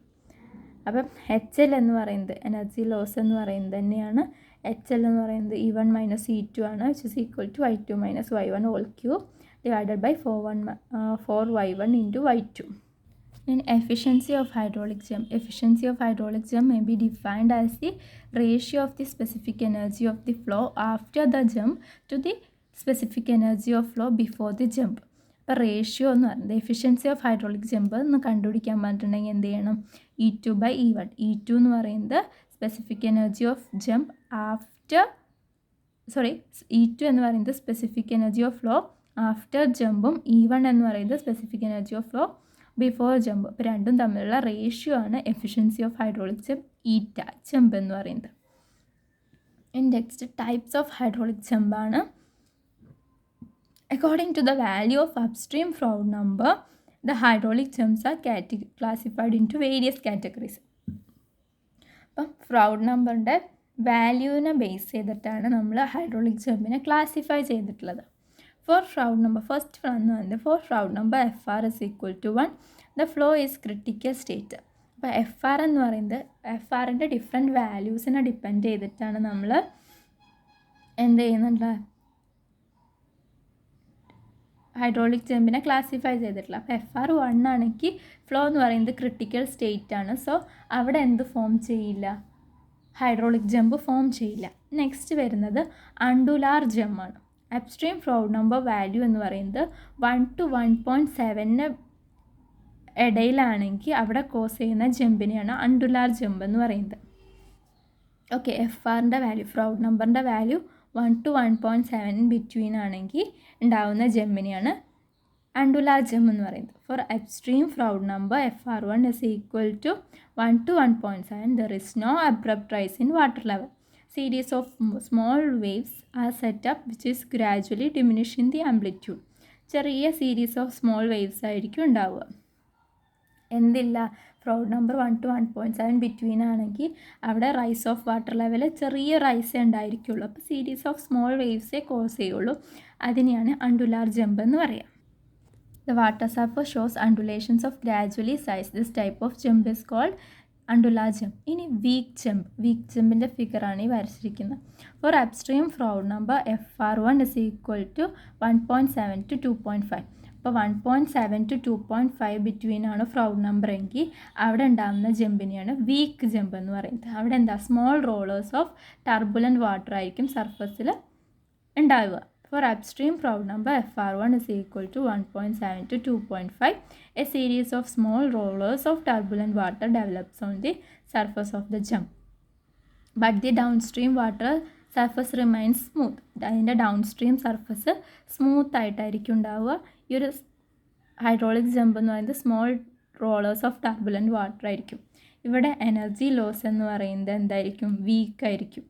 അപ്പം HL എന്ന് പറയുന്നത് energy loss എന്ന് പറയുന്നത് തന്നെയാണ്. HL എന്ന് പറയുന്നത് E1 മൈനസ് E2 ആണ്, which is equal to y2 minus y1 whole cube divided by 4y1 into y2. In efficiency of hydraulic jump, efficiency of hydraulic jump may be defined as the ratio of the specific energy of the flow after the jump to the specific energy of flow before the jump. അപ്പോൾ ratio എന്ന് പറയുന്നത് efficiency of hydraulic jump എന്ന് കണ്ടുപിടിക്കാൻ പറഞ്ഞിട്ടുണ്ടെങ്കിൽ എന്ത് ചെയ്യണം E2/E1. E2 എന്ന് പറയുന്നത് specific energy of jump after E2 എന്ന് പറയുന്നത് specific energy of flow after ജമ്പും E1 എന്ന് പറയുന്നത് specific energy of flow before jump. അപ്പോൾ രണ്ടും തമ്മിലുള്ള റേഷ്യോ ആണ് efficiency of hydraulic jump eta jump എന്ന് പറയുന്നത്. നെക്സ്റ്റ് ടൈപ്സ് ഓഫ് ഹൈഡ്രോളിക് ജമ്പാണ്. According to the value of upstream Froude number, the hydraulic jumps are classified into various categories. അപ്പം ഫ്രൗഡ് നമ്പറിൻ്റെ വാല്യൂവിനെ base ചെയ്തിട്ടാണ് നമ്മൾ ഹൈഡ്രോളിക് ജമ്പിനെ ക്ലാസിഫൈ ചെയ്തിട്ടുള്ളത്. ഫോർ ഫ്രൗഡ് നമ്പർ ഫസ്റ്റ് എന്ന് പറയുന്നത് for Froude number FR is equal to 1, the flow is critical state. അപ്പോൾ FR എന്ന് പറയുന്നത് FRൻ്റെ ഡിഫറെൻറ്റ് വാല്യൂസിനെ ഡിപ്പെൻഡ് ചെയ്തിട്ടാണ് നമ്മൾ എന്ത് ചെയ്യുന്നുണ്ട് ഹൈഡ്രോളിക് ജമ്പിനെ ക്ലാസിഫൈ ചെയ്തിട്ടുള്ളത്. അപ്പോൾ FR 1 ആണെങ്കിൽ ഫ്ലോ എന്ന് പറയുന്നത് ക്രിട്ടിക്കൽ സ്റ്റേറ്റ് ആണ്. സോ അവിടെ എന്ത് ഫോം ചെയ്യില്ല, ഹൈഡ്രോളിക് ജമ്പ് ഫോം ചെയ്യില്ല. നെക്സ്റ്റ് വരുന്നത് അണ്ടുലാർ ജമ്പാണ്. അപ്സ്ട്രീം ഫ്രൗഡ് നമ്പർ വാല്യൂ എന്ന് പറയുന്നത് 1 to 1.7 ഇടയിലാണെങ്കിൽ അവിടെ കോസ് ചെയ്യുന്ന ജമ്പിനെയാണ് അണ്ടുലാർ ജമ്പ് എന്ന് പറയുന്നത്. ഓക്കെ, FRൻ്റെ വാല്യൂ ഫ്രൗഡ് നമ്പറിൻ്റെ വാല്യൂ 1 to 1.7 ബിറ്റ്വീൻ ആണെങ്കിൽ ഉണ്ടാവുന്ന ജമ്പിനെയാണ് അണ്ടുലാർ ജമ്പ് എന്ന് പറയുന്നത്. For upstream Froude number FR1 is equal to 1 to 1.7, there is no abrupt rise in water level. Series of small waves are set up which is gradually diminishing the amplitude. ചെറിയ series of small waves ആയിരിക്കും ഉണ്ടാവുക. എന്തില്ല, ഫ്രൗഡ് number 1 to 1.7 between ആണെങ്കിൽ അവിടെ rise of water level ചെറിയ റൈസേ ഉണ്ടായിരിക്കുള്ളൂ. അപ്പോൾ series of small വേവ്സേ cos ചെയ്യുള്ളൂ. അതിനെയാണ് അണ്ടുലാർ ജമ്പ് എന്ന് പറയാം. The water surface shows undulations of gradually size. This type of jump is called undular jump. ഇനി വീക്ക് ജമ്പിൻ്റെ ഫിഗറാണ് ഈ വരച്ചിരിക്കുന്നത്. For upstream Froude number FR1 is equal to 1.7 to 2.5. അപ്പോൾ 1.7 to 2.5 ബിറ്റ്വീൻ ആണ് ഫ്രൗഡ് നമ്പർ എങ്കിൽ അവിടെ ഉണ്ടാകുന്ന ജമ്പിനെയാണ് വീക്ക് ജമ്പ് എന്ന് പറയുന്നത്. അവിടെ എന്താ small rollers of turbulent water ആയിരിക്കും സർഫസിൽ ഉണ്ടാവുക. For upstream Froude number FR1 is equal to 1.7 to 2.5. A series of small rollers of turbulent water develops on the surface of the jump. But the downstream water surface remains smooth. അതിൻ്റെ downstream surface smooth ആയിട്ടായിരിക്കും ഉണ്ടാവുക. ഈ ഒരു hydraulic jump എന്ന് പറയുന്നത് small rollers of turbulent water ആയിരിക്കും. ഇവിടെ energy loss എന്ന് പറയുന്നത് എന്തായിരിക്കും, വീക്കായിരിക്കും,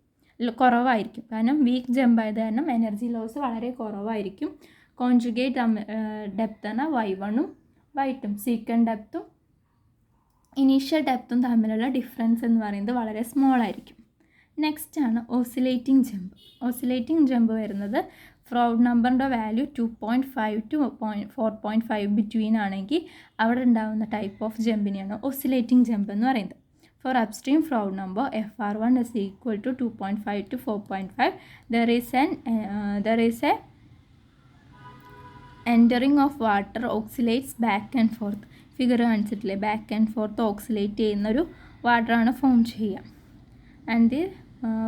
കുറവായിരിക്കും. കാരണം വീക്ക് ജമ്പ് ആയത് കാരണം എനർജി ലോസ് വളരെ കുറവായിരിക്കും. കോൺജുഗേറ്റ് ഡെപ്ത് ആണ് Y1ഉം Y2ഉം. സീക്വൻറ്റ് ഡെപ്തും ഇനീഷ്യൽ ഡെപ്തും തമ്മിലുള്ള ഡിഫറൻസ് എന്ന് പറയുന്നത് വളരെ സ്മോൾ ആയിരിക്കും. നെക്സ്റ്റ് ആണ് ഓസിലേറ്റിംഗ് ജമ്പ്. ഓസിലേറ്റിംഗ് ജമ്പ് വരുന്നത് ഫ്രൗഡ് നമ്പറിൻ്റെ വാല്യൂ 2.5 to 4.5 ബിറ്റ്വീൻ ആണെങ്കിൽ അവിടെ ഉണ്ടാകുന്ന ടൈപ്പ് ഓഫ് ജമ്പിനെയാണ് ഓസിലേറ്റിംഗ് ജമ്പ് എന്ന് പറയുന്നത്. For upstream Froude number FR1 is equal to 2.5 to 4.5. There is a entering of water oscillates back and forth. Figure കാണിച്ചിട്ടില്ലേ, back and forth oscillate ചെയ്യുന്നൊരു വാട്ടറാണ് form ചെയ്യുക. And the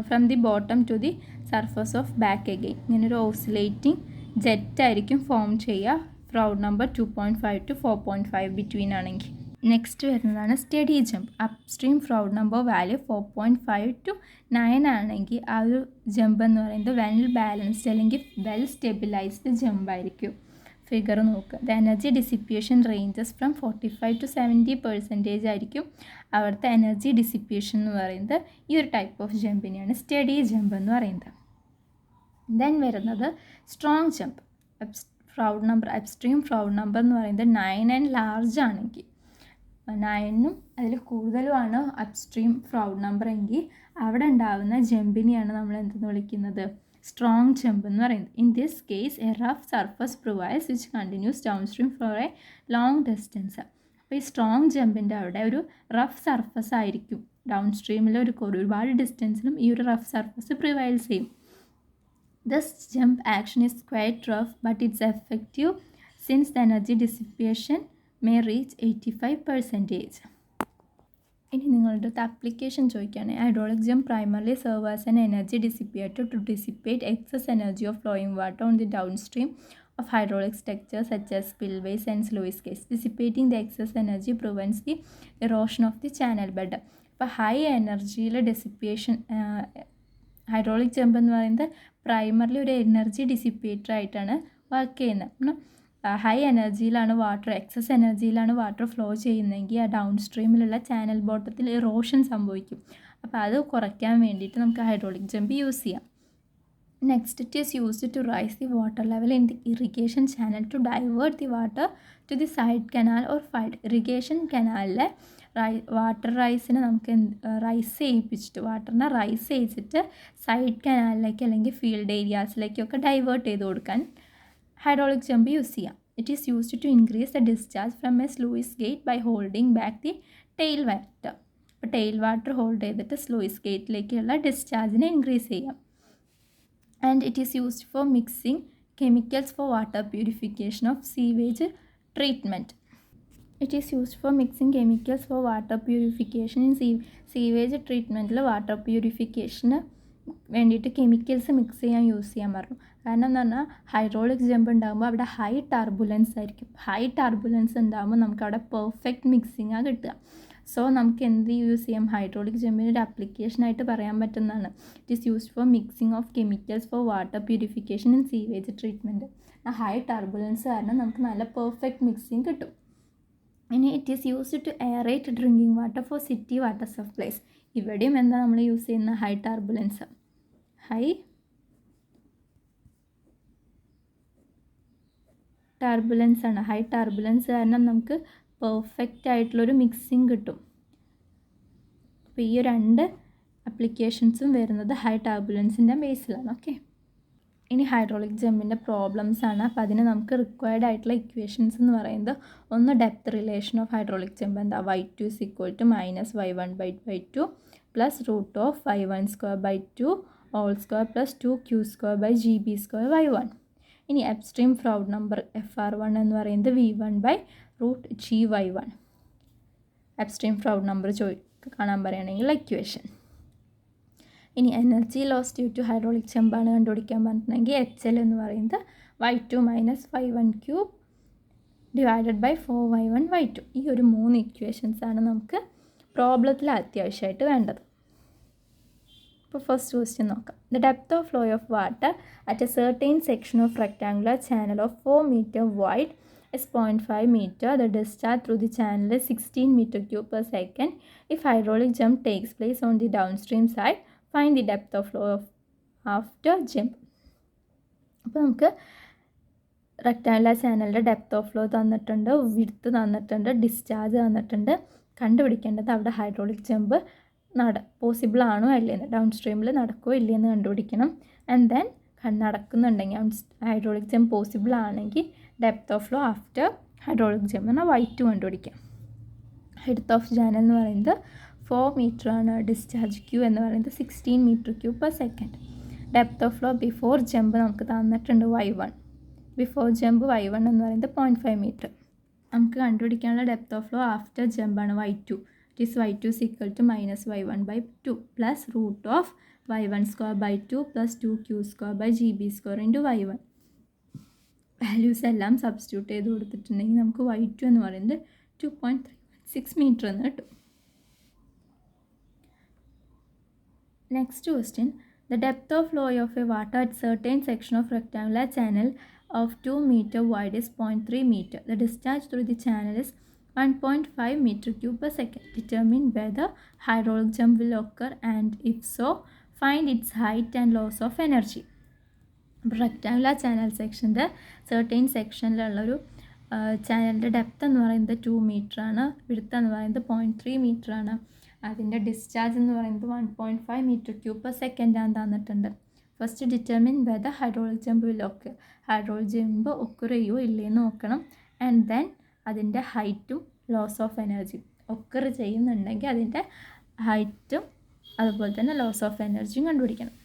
from the bottom to the surface of back again. ഇങ്ങനൊരു oscillating jet ആയിരിക്കും form ചെയ്യുക Froude number 2.5 to 4.5 between ആണെങ്കിൽ. Next വരുന്നതാണ് steady jump. Upstream Froude number value 4.5 to 9 ആണെങ്കിൽ ആ ഒരു ജമ്പ് എന്ന് പറയുന്നത് വെൽ ബാലൻസ്ഡ് അല്ലെങ്കിൽ വെൽ സ്റ്റെബിലൈസ്ഡ് ജമ്പ് ആയിരിക്കും. ഫിഗർ നോക്കുക. The energy dissipation ranges from 45 to 70% ആയിരിക്കും അവിടുത്തെ എനർജി ഡിസിപ്യൂഷൻ എന്ന് പറയുന്നത്. ഈ ഒരു ടൈപ്പ് ഓഫ് ജമ്പിനെയാണ് സ്റ്റഡി ജമ്പ് എന്ന് പറയുന്നത്. ദെൻ വരുന്നത് strong jump. Upstream Froude number എന്ന് പറയുന്നത് 9 and ലാർജ് ആണെങ്കിൽ 9ഉം അതിൽ കൂടുതലുമാണ് അപ്സ്ട്രീം ഫ്രൗഡ് നമ്പർ എങ്കിൽ അവിടെ ഉണ്ടാകുന്ന ജമ്പിനെയാണ് നമ്മൾ എന്തെന്ന് വിളിക്കുന്നത്, സ്ട്രോങ് ജമ്പ് എന്ന് പറയുന്നത്. In this case a rough surface provides which continues downstream for a long distance. അപ്പോൾ ഈ സ്ട്രോങ് ജമ്പിൻ്റെ അവിടെ ഒരു റഫ് സർഫസ് ആയിരിക്കും. ഡൗൺ സ്ട്രീമിൽ ഒരുപാട് ഡിസ്റ്റൻസിലും ഈ ഒരു റഫ് സർഫസ് പ്രിവൈൽസ് ചെയ്യും. This jump action is quite rough but it's effective since the energy dissipation may reach 85%. ഇനി നിങ്ങളുടെ അടുത്ത് ആപ്ലിക്കേഷൻ ചോദിക്കുകയാണ്. Hydraulic jump primarily serve as an energy dissipator to dissipate excess energy of flowing water on the downstream of hydraulic structures such as spillways and sluice gates. Dissipating the excess energy prevents the erosion of the channel bed. അപ്പോൾ high എനർജിയിൽ dissipation hydraulic jump എന്ന് പറയുന്നത് primarily ഒരു energy dissipater ആയിട്ടാണ് work ചെയ്യുന്നത്. High എനർജിയിലാണ് water, excess എനർജിയിലാണ് water flow ചെയ്യുന്നതെങ്കിൽ ആ ഡൗൺ സ്ട്രീമിലുള്ള ചാനൽ ബോട്ടത്തിൽ ഇറോഷൻ സംഭവിക്കും. അപ്പോൾ അത് കുറയ്ക്കാൻ വേണ്ടിയിട്ട് നമുക്ക് ഹൈഡ്രോളിക് ജമ്പ് യൂസ് ചെയ്യാം. Next, it is used to raise the water level in the irrigation channel to divert the water to the side canal or field. Irrigation canal water റൈസിനെ നമുക്ക് റൈസ് ചെയ്യിപ്പിച്ചിട്ട് വാട്ടറിനെ റൈസ് ചെയ്യിച്ചിട്ട് side കനാലിലേക്ക് അല്ലെങ്കിൽ field ഏരിയാസിലേക്കൊക്കെ divert ചെയ്ത് കൊടുക്കാൻ ഹൈഡ്രോളിക് ജമ്പ് യൂസ് ചെയ്യാം. It is used to increase the discharge from a sluice gate by holding back the tail water. അപ്പോൾ ടെയിൽ വാട്ടർ ഹോൾഡ് ചെയ്തിട്ട് സ്ലൂയിസ് ഗേറ്റിലേക്കുള്ള ഡിസ്ചാർജിനെ ഇൻക്രീസ് ചെയ്യാം. And it is used for mixing chemicals for water purification of sewage treatment. It is used for mixing chemicals for water purification in sewage treatment. Water പ്യൂരിഫിക്കേഷന് വേണ്ടിയിട്ട് chemicals mix ചെയ്യാൻ use ചെയ്യാൻ പറഞ്ഞു. കാരണം എന്ന് പറഞ്ഞാൽ ഹൈഡ്രോളിക് ജമ്പ് ഉണ്ടാകുമ്പോൾ അവിടെ ഹൈ ടർബുലൻസ് ആയിരിക്കും. ഹൈ ടർബുലൻസ് ഉണ്ടാകുമ്പോൾ നമുക്ക് അവിടെ പെർഫെക്റ്റ് മിക്സിങ്ങാണ് കിട്ടുക. സോ നമുക്ക് എന്ത് യൂസ് ചെയ്യാം, ഹൈഡ്രോളിക് ജമ്പിന് ഒരു ആപ്ലിക്കേഷനായിട്ട് പറയാൻ പറ്റുന്നതാണ്. It is used for mixing of chemicals for water purification in sewage treatment. ആ ഹൈ ടർബുലൻസ് കാരണം നമുക്ക് നല്ല പെർഫെക്റ്റ് മിക്സിങ് കിട്ടും. ഇനി it is used to aerate drinking water for city water supplies. ഇവിടെയും എന്താ നമ്മൾ യൂസ് ചെയ്യുന്ന ഹൈ ടർബുലൻസ്. ഹൈ ടർബുലൻസ് ആണ്. ഹൈ ടർബുലൻസ് കാരണം നമുക്ക് പെർഫെക്റ്റ് ആയിട്ടുള്ളൊരു മിക്സിങ് കിട്ടും. അപ്പോൾ ഈ രണ്ട് അപ്ലിക്കേഷൻസും വരുന്നത് ഹൈ ടർബുലൻസിൻ്റെ ബേസിലാണ്. ഓക്കെ, ഇനി ഹൈഡ്രോളിക് ജമ്പിൻ്റെ പ്രോബ്ലംസ് ആണ്. അപ്പോൾ അതിന് നമുക്ക് റിക്വയർഡ് ആയിട്ടുള്ള ഇക്വേഷൻസ് എന്ന് പറയുന്നത് ഒന്ന് depth relation of hydraulic jump എന്താ, y2 = -y1/2 plus √y1² 2 plus 2q²/gb²/y1. ഇനി അപ്സ്ട്രീം ഫ്ലൗഡ് നമ്പർ FR1 എന്ന് പറയുന്നത് v1/√gy1. അപ്സ്ട്രീം ഫ്ലൗഡ് നമ്പർ കാണാൻ പറയുകയാണെങ്കിൽ ഇക്വേഷൻ. ഇനി energy loss due to hydraulic ജമ്പാണ് കണ്ടുപിടിക്കാൻ പറഞ്ഞിട്ടുണ്ടെങ്കിൽ HL എന്ന് പറയുന്നത് y2 - y1³ / 4y1/2. ഈ ഒരു 3 ഇക്വേഷൻസാണ് നമുക്ക് പ്രോബ്ലത്തിൽ അത്യാവശ്യമായിട്ട് വേണ്ടത്. ഇപ്പോൾ ഫസ്റ്റ് ക്വസ്റ്റ്യൻ നോക്കാം. The depth of flow of water at A certain section of rectangular channel of 4 meter wide is 0.5 meter. The discharge through the channel is 16 m³/second. If hydraulic jump takes place on the downstream side, find the depth of flow of after jump. അപ്പോൾ നമുക്ക് rectangular ചാനലിൻ്റെ depth of flow തന്നിട്ടുണ്ട്, width തന്നിട്ടുണ്ട്, discharge തന്നിട്ടുണ്ട്. കണ്ടുപിടിക്കേണ്ടത് അവിടെ hydraulic jump possible ആണോ അല്ലേന്ന്, down സ്ട്രീമിൽ നടക്കുമോ ഇല്ലയെന്ന് കണ്ടുപിടിക്കണം. ആൻഡ് ദെൻ നടക്കുന്നുണ്ടെങ്കിൽ ഹൈഡ്രോളിക് ജമ്പ് പോസിബിൾ ആണെങ്കിൽ depth of flow after hydraulic jump എന്നാൽ y2 കണ്ടുപിടിക്കാം. ഹെഡ്ത്ത് ഓഫ് ചാനൽ എന്ന് പറയുന്നത് 4 meter ആണ്. ഡിസ്ചാർജ് Q എന്ന് പറയുന്നത് 16 m³/second. Depth of flow before jump നമുക്ക് തന്നിട്ടുണ്ട് y1. ബിഫോർ ജമ്പ് y1 എന്ന് പറയുന്നത് 0.5 meter. നമുക്ക് കണ്ടുപിടിക്കാനുള്ള ഡെപ്ത് ഓഫ് ഫ്ലോ ആഫ്റ്റർ ജമ്പാണ് y2. It is y2 = -y1/2 plus √y1² 2 plus 2q²/gb² y1. Values എല്ലാം സബ്സ്റ്റിറ്റ്യൂട്ട് ചെയ്ത് കൊടുത്തിട്ടുണ്ടെങ്കിൽ നമുക്ക് y2 എന്ന് പറയുന്നത് 2.36 meter എന്ന് കിട്ടും. Next question. The depth of flow of a water at certain section of rectangular channel of 2 meter wide is 0.3 meter. The discharge through the channel is 1.5 m³/second. Determine whether hydraulic jump will occur and if so, find its height and loss of energy. Rectangular channel സെക്ഷൻ്റെ certain സെക്ഷനിലുള്ളൊരു ചാനലിൻ്റെ depth എന്ന് പറയുന്നത് 2 meter ആണ്, width എന്ന് പറയുന്നത് 0.3 meter ആണ്. അതിൻ്റെ ഡിസ്ചാർജ് എന്ന് പറയുന്നത് 1.5 m³/second ആണ് തന്നിട്ടുണ്ട്. First determine whether hydraulic jump will occur. Hydraulic jump occur ചെയ്യുമോ ഇല്ലയെന്ന് നോക്കണം. ആൻഡ് ദെൻ അതിൻ്റെ ഹൈറ്റും ലോസ് ഓഫ് എനർജിയും. ഒക്കർ ചെയ്യുന്നുണ്ടെങ്കിൽ അതിൻ്റെ ഹൈറ്റും അതുപോലെ തന്നെ ലോസ് ഓഫ് എനർജിയും കണ്ടുപിടിക്കണം.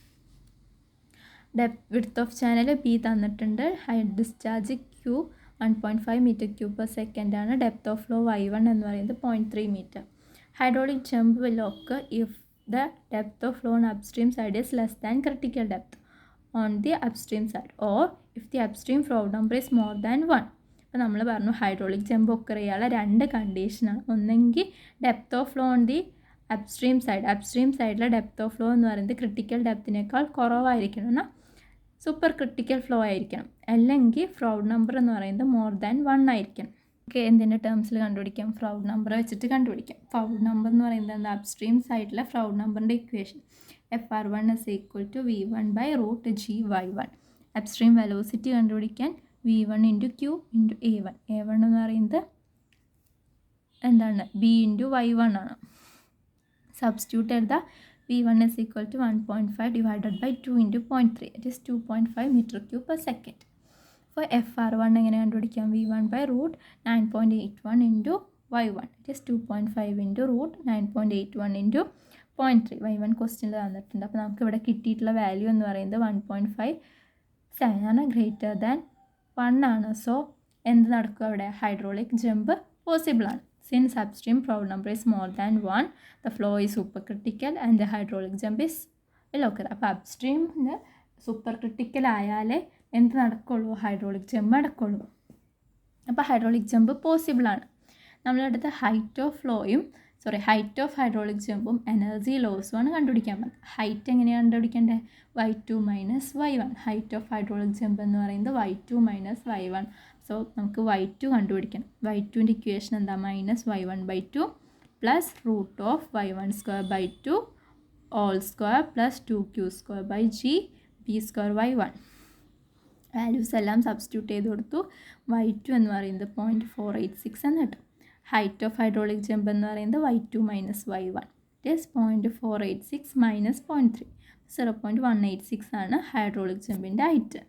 വിഡ്ത്ത് ഓഫ് ചാനൽ B തന്നിട്ടുണ്ട്. ഡിസ്ചാർജ് Q 1.5 m³/second ആണ്. ഡെപ്ത് ഓഫ് ഫ്ലോ y1 എന്ന് പറയുന്നത് 0.3 meter. Hydraulic jump will occur if the depth of flow on upstream side is less than critical depth on the upstream side, or if the upstream flow number is more than 1. അപ്പോൾ നമ്മൾ പറഞ്ഞു hydraulic jump ഒക്കെ ചെയ്യാനുള്ള രണ്ട് കണ്ടീഷനാണ്. ഒന്നെങ്കിൽ depth of flow on the upstream സൈഡിലെ depth of flow എന്ന് പറയുന്നത് ക്രിട്ടിക്കൽ ഡെപ്തിനേക്കാൾ കുറവായിരിക്കണം, എന്നാൽ സൂപ്പർ ക്രിട്ടിക്കൽ ഫ്ലോ ആയിരിക്കണം. അല്ലെങ്കിൽ ഫ്രൗഡ് നമ്പർ എന്ന് പറയുന്നത് മോർ ദാൻ 1 ആയിരിക്കണം. ഓക്കെ, എന്തിൻ്റെ ടേംസിൽ കണ്ടുപിടിക്കാം? ഫ്രൗഡ് നമ്പർ വെച്ചിട്ട് കണ്ടുപിടിക്കാം. ഫ്രൗഡ് നമ്പർ എന്ന് പറയുന്നത് എന്താ? അപ്സ്ട്രീം സൈഡിലെ ഫ്രൗഡ് നമ്പറിൻ്റെ equation FR1 is equal to V1 by root GY1. Upstream velocity കണ്ടുപിടിക്കാൻ V1 into Q into A1. A1 എന്ന് പറയുന്നത് എന്താണ്? B into Y1 ആണ്. സബ്സ്റ്റിറ്റ്യൂട്ട് എഴുതാം. V1 is equal to 1.5 divided by 2 into 0.3. It is 2.5 meter cube per second. For FR1 എങ്ങനെ കണ്ടുപിടിക്കാം? V1 by root 9.81 into Y1. It is 2.5 into root 9.81 into 0.3. Y1 ക്വസ്റ്റ്യനിൽ തന്നിട്ടുണ്ട്. അപ്പോൾ നമുക്ക് ഇവിടെ കിട്ടിയിട്ടുള്ള വാല്യൂ എന്ന് പറയുന്നത് 1.57 ആണ്, ഗ്രേറ്റർ ദാൻ 1 ആണ്. സോ എന്ത് നടക്കും അവിടെ? ഹൈഡ്രോളിക് ജമ്പ് പോസിബിൾ ആണ്. Since upstream flow number is more than 1, the flow is supercritical and the hydraulic jump is local. അപ്പോൾ അപ്സ്ട്രീമിന് സൂപ്പർ ക്രിട്ടിക്കൽ ആയാലേ എന്ത് നടക്കുള്ളൂ? ഹൈഡ്രോളിക് ജമ്പ് നടക്കുള്ളൂ. അപ്പോൾ ഹൈഡ്രോളിക് ജമ്പ് പോസിബിൾ ആണ്. നമ്മളടുത്ത് ഹൈറ്റ് ഓഫ് ഹൈഡ്രോളിക് ജമ്പും എനർജി ലോസും ആണ് കണ്ടുപിടിക്കാൻ പറ്റും. ഹൈറ്റ് എങ്ങനെയാണ് കണ്ടുപിടിക്കേണ്ടത്? y2 minus y1. Height of hydraulic jump എന്ന് പറയുന്നത് y2 മൈനസ് y1. സോ നമുക്ക് y2 കണ്ടുപിടിക്കണം. y2ൻ്റെ ഇക്വേഷൻ എന്താ? Minus y1/2 plus root of y1² 2 all square plus 2q²g b²y1. Values എല്ലാം സബ്സ്റ്റിറ്റ്യൂട്ട് ചെയ്ത് കൊടുത്തു. y2 എന്ന് പറയുന്നത് 0.486 എന്ന് കിട്ടും. ഹൈറ്റ് ഓഫ് ഹൈഡ്രോളിക് ജമ്പ് എന്ന് പറയുന്നത് y2 minus y1. It is 0.486 minus 0.3. 0.186 ആണ് ഹൈഡ്രോളിക് ജമ്പിൻ്റെ ഹൈറ്റ്.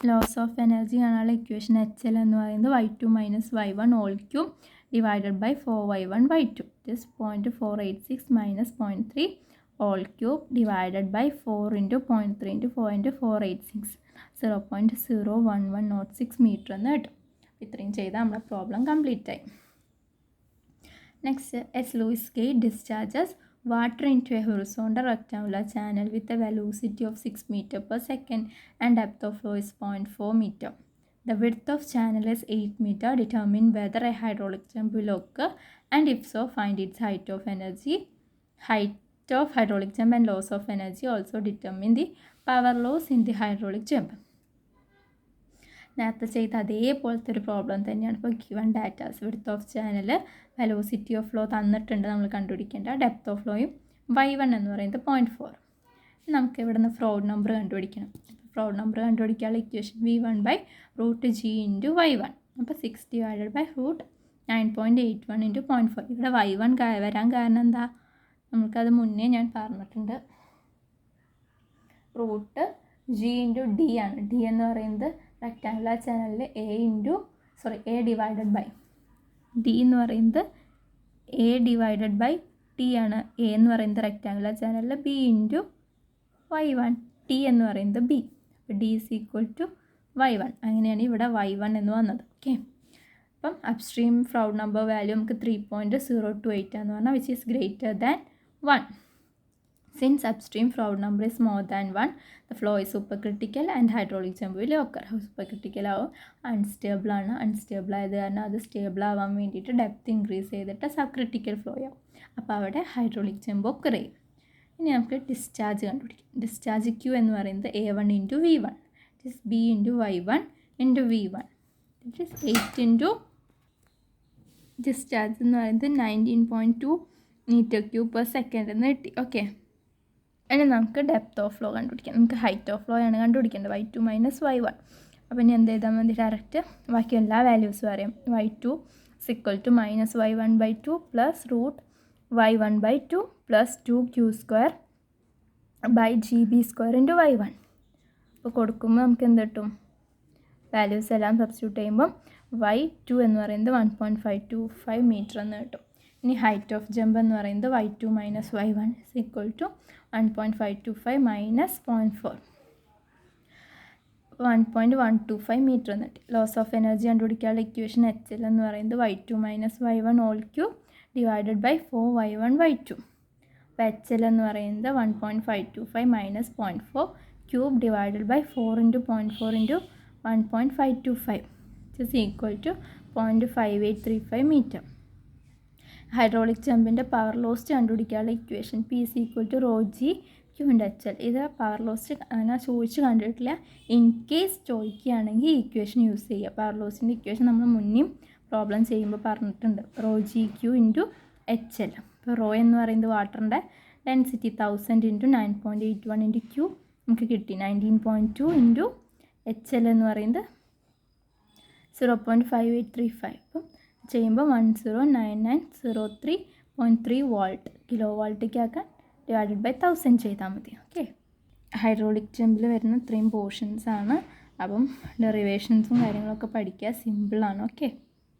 ലോസ് ഓഫ് എനർജി കാണാനുള്ള ഇക്വേഷൻ HL എന്ന് പറയുന്നത് y2 minus y1 all cube divided by 4y1/2. It is 0.486 minus 0.3 all cube divided by 4 into 0.3 into 4 into 486 0.01106 metre എന്ന് കിട്ടും. ഇത്രയും ചെയ്താൽ നമ്മുടെ പ്രോബ്ലം കംപ്ലീറ്റ് ആയി. Next, a sluice gate discharges water into a horizontal rectangular channel with a velocity of 6 meter per second and depth of flow is 0.4 meter. The width of channel is 8 meter. Determine whether a hydraulic jump will occur and if so, find its height of energy. Height of hydraulic jump and loss of energy also determine the power loss in the hydraulic jump. നേരത്തെ ചെയ്ത അതേപോലത്തെ ഒരു problem തന്നെയാണ്. ഇപ്പോൾ given datas width of channel, velocity of flow തന്നിട്ടുണ്ട്, നമ്മൾ കണ്ടുപിടിക്കേണ്ട. Depth of ഫ്ലോയും y1 എന്ന് പറയുന്നത് 0.4. നമുക്ക് ഇവിടെ നിന്ന് ഫ്രൗഡ് നമ്പർ കണ്ടുപിടിക്കണം. ഫ്രൗഡ് നമ്പർ കണ്ടുപിടിക്കാനുള്ള ഇക്വേഷൻ V1/√g ഇൻറ്റു y1. അപ്പോൾ 6 ഡിവൈഡഡ് ബൈ റൂട്ട് 9.81 ഇൻറ്റു 0.4. ഇവിടെ y1 വരാൻ കാരണം എന്താ? നമുക്കത് മുന്നേ ഞാൻ പറഞ്ഞിട്ടുണ്ട്. റൂട്ട് g ഇൻറ്റു d ആണ്. d എന്ന് പറയുന്നത് റെക്റ്റാങ്കുലർ ചാനലിൽ a ഡിവൈഡഡ് ബൈ d എന്ന് പറയുന്നത് a ഡിവൈഡഡ് ബൈ t ആണ്. a എന്ന് പറയുന്നത് റെക്റ്റാങ്കുലർ ചാനലിൽ b ഇൻറ്റു y1, t എന്ന് പറയുന്നത് b. അപ്പോൾ d is equal to y1. അങ്ങനെയാണ് ഇവിടെ y1 എന്ന് വന്നത്. ഓക്കെ, അപ്പം അപ്സ്ട്രീം ഫ്രൗഡ് നമ്പർ വാല്യൂ നമുക്ക് 3.028 എന്ന് പറഞ്ഞാൽ which is greater than 1. Since upstream fraud number is more than 1, the flow is supercritical and hydraulic jump will occur. Supercritical ആവും, unstable ആണ്. അൺസ്റ്റേബിൾ ആയത് കാരണം അത് സ്റ്റേബിൾ ആവാൻ വേണ്ടിയിട്ട് ഡെപ്ത് ഇൻക്രീസ് ചെയ്തിട്ട് സബ് ക്രിട്ടിക്കൽ ഫ്ലോ ആവും. അപ്പോൾ അവിടെ ഹൈഡ്രോളിക് ജമ്പ് ഒക്കർ ചെയ്യും. ഇനി നമുക്ക് ഡിസ്ചാർജ് കണ്ടുപിടിക്കാം. ഡിസ്ചാർജ് Q എന്ന് പറയുന്നത് A1 into V1. It is B into Y1 into V1. It is 8 into discharge എന്ന് പറയുന്നത് 19.2 മീറ്റർ ക്യൂബ് പെർ സെക്കൻഡ് എന്ന് കിട്ടി. ഓക്കെ, ഇനി നമുക്ക് ഡെപ്ത് ഓഫ് ഫ്ലോ കണ്ടുപിടിക്കാം. നമുക്ക് ഹൈറ്റ് ഓഫ് ഫ്ലോ ആണ് കണ്ടുപിടിക്കേണ്ടത്, y2 മൈനസ് y1. അപ്പോൾ ഇനി എന്ത് ചെയ്താൽ മതി? ഡയറക്റ്റ് ബാക്കി എല്ലാ വാല്യൂസും അറിയാം. y2 = minus y1/2 plus root y1/2 plus 2q² by gb² into y1. അപ്പോൾ കൊടുക്കുമ്പോൾ നമുക്ക് എന്ത് കിട്ടും? വാല്യൂസ് എല്ലാം സബ്സ്റ്റിറ്റ്യൂട്ട് ചെയ്യുമ്പം y2 എന്ന് പറയുന്നത് 1.525 മീറ്റർ എന്ന് കിട്ടും. ഇനി ഹൈറ്റ് ഓഫ് ജമ്പ് എന്ന് പറയുന്നത് y2 minus y1 = 1.525 minus 0.4 1.125 metre എന്ന് കിട്ടി. ലോസ് ഓഫ് എനർജി കണ്ടുപിടിക്കാനുള്ള ഇക്വേഷൻ HL എന്ന് പറയുന്നത് y2 minus y1 all cube divided by 4y1/2. അപ്പോൾ HL എന്ന് പറയുന്നത് 1.525 minus 0.4 cube divided by 4 into 0.4 into 1.525 which is equal to 0.5835 meter. Hydraulic ജമ്പിൻ്റെ power lost കണ്ടുപിടിക്കാനുള്ള equation P is equal to rho G Q and H L. ഇത് power lost അങ്ങനെ ചോദിച്ച് കണ്ടിട്ടില്ല. In case ചോദിക്കുകയാണെങ്കിൽ ഈ ഇക്വേഷൻ യൂസ് ചെയ്യുക. Power ലോസിൻ്റെ ഇക്വേഷൻ നമ്മൾ മുന്നേയും പ്രോബ്ലം ചെയ്യുമ്പോൾ പറഞ്ഞിട്ടുണ്ട്. Rho G Q into H L. ഇപ്പോൾ റോ എന്ന് പറയുന്നത് വാട്ടറിൻ്റെ ഡെൻസിറ്റി 1000 ഇൻറ്റു 9.81 ഇൻറ്റു ക്യൂ നമുക്ക് കിട്ടി 19.2 ഇൻറ്റു എച്ച് എൽ എന്ന് പറയുന്നത് 0.5835. അപ്പം ചെയ്യുമ്പോൾ 109903.3 വോൾട്ട് കിലോ വോൾട്ടിക്കാക്കാൻ ഡിവൈഡഡ് ബൈ 1000 ചെയ്താൽ മതി. ഓക്കെ, ഹൈഡ്രോളിക് ജമ്പിൽ വരുന്ന ഇത്രയും പോർഷൻസാണ്. അപ്പം ഡെറിവേഷൻസും കാര്യങ്ങളൊക്കെ പഠിക്കുക, സിമ്പിളാണ്. ഓക്കെ.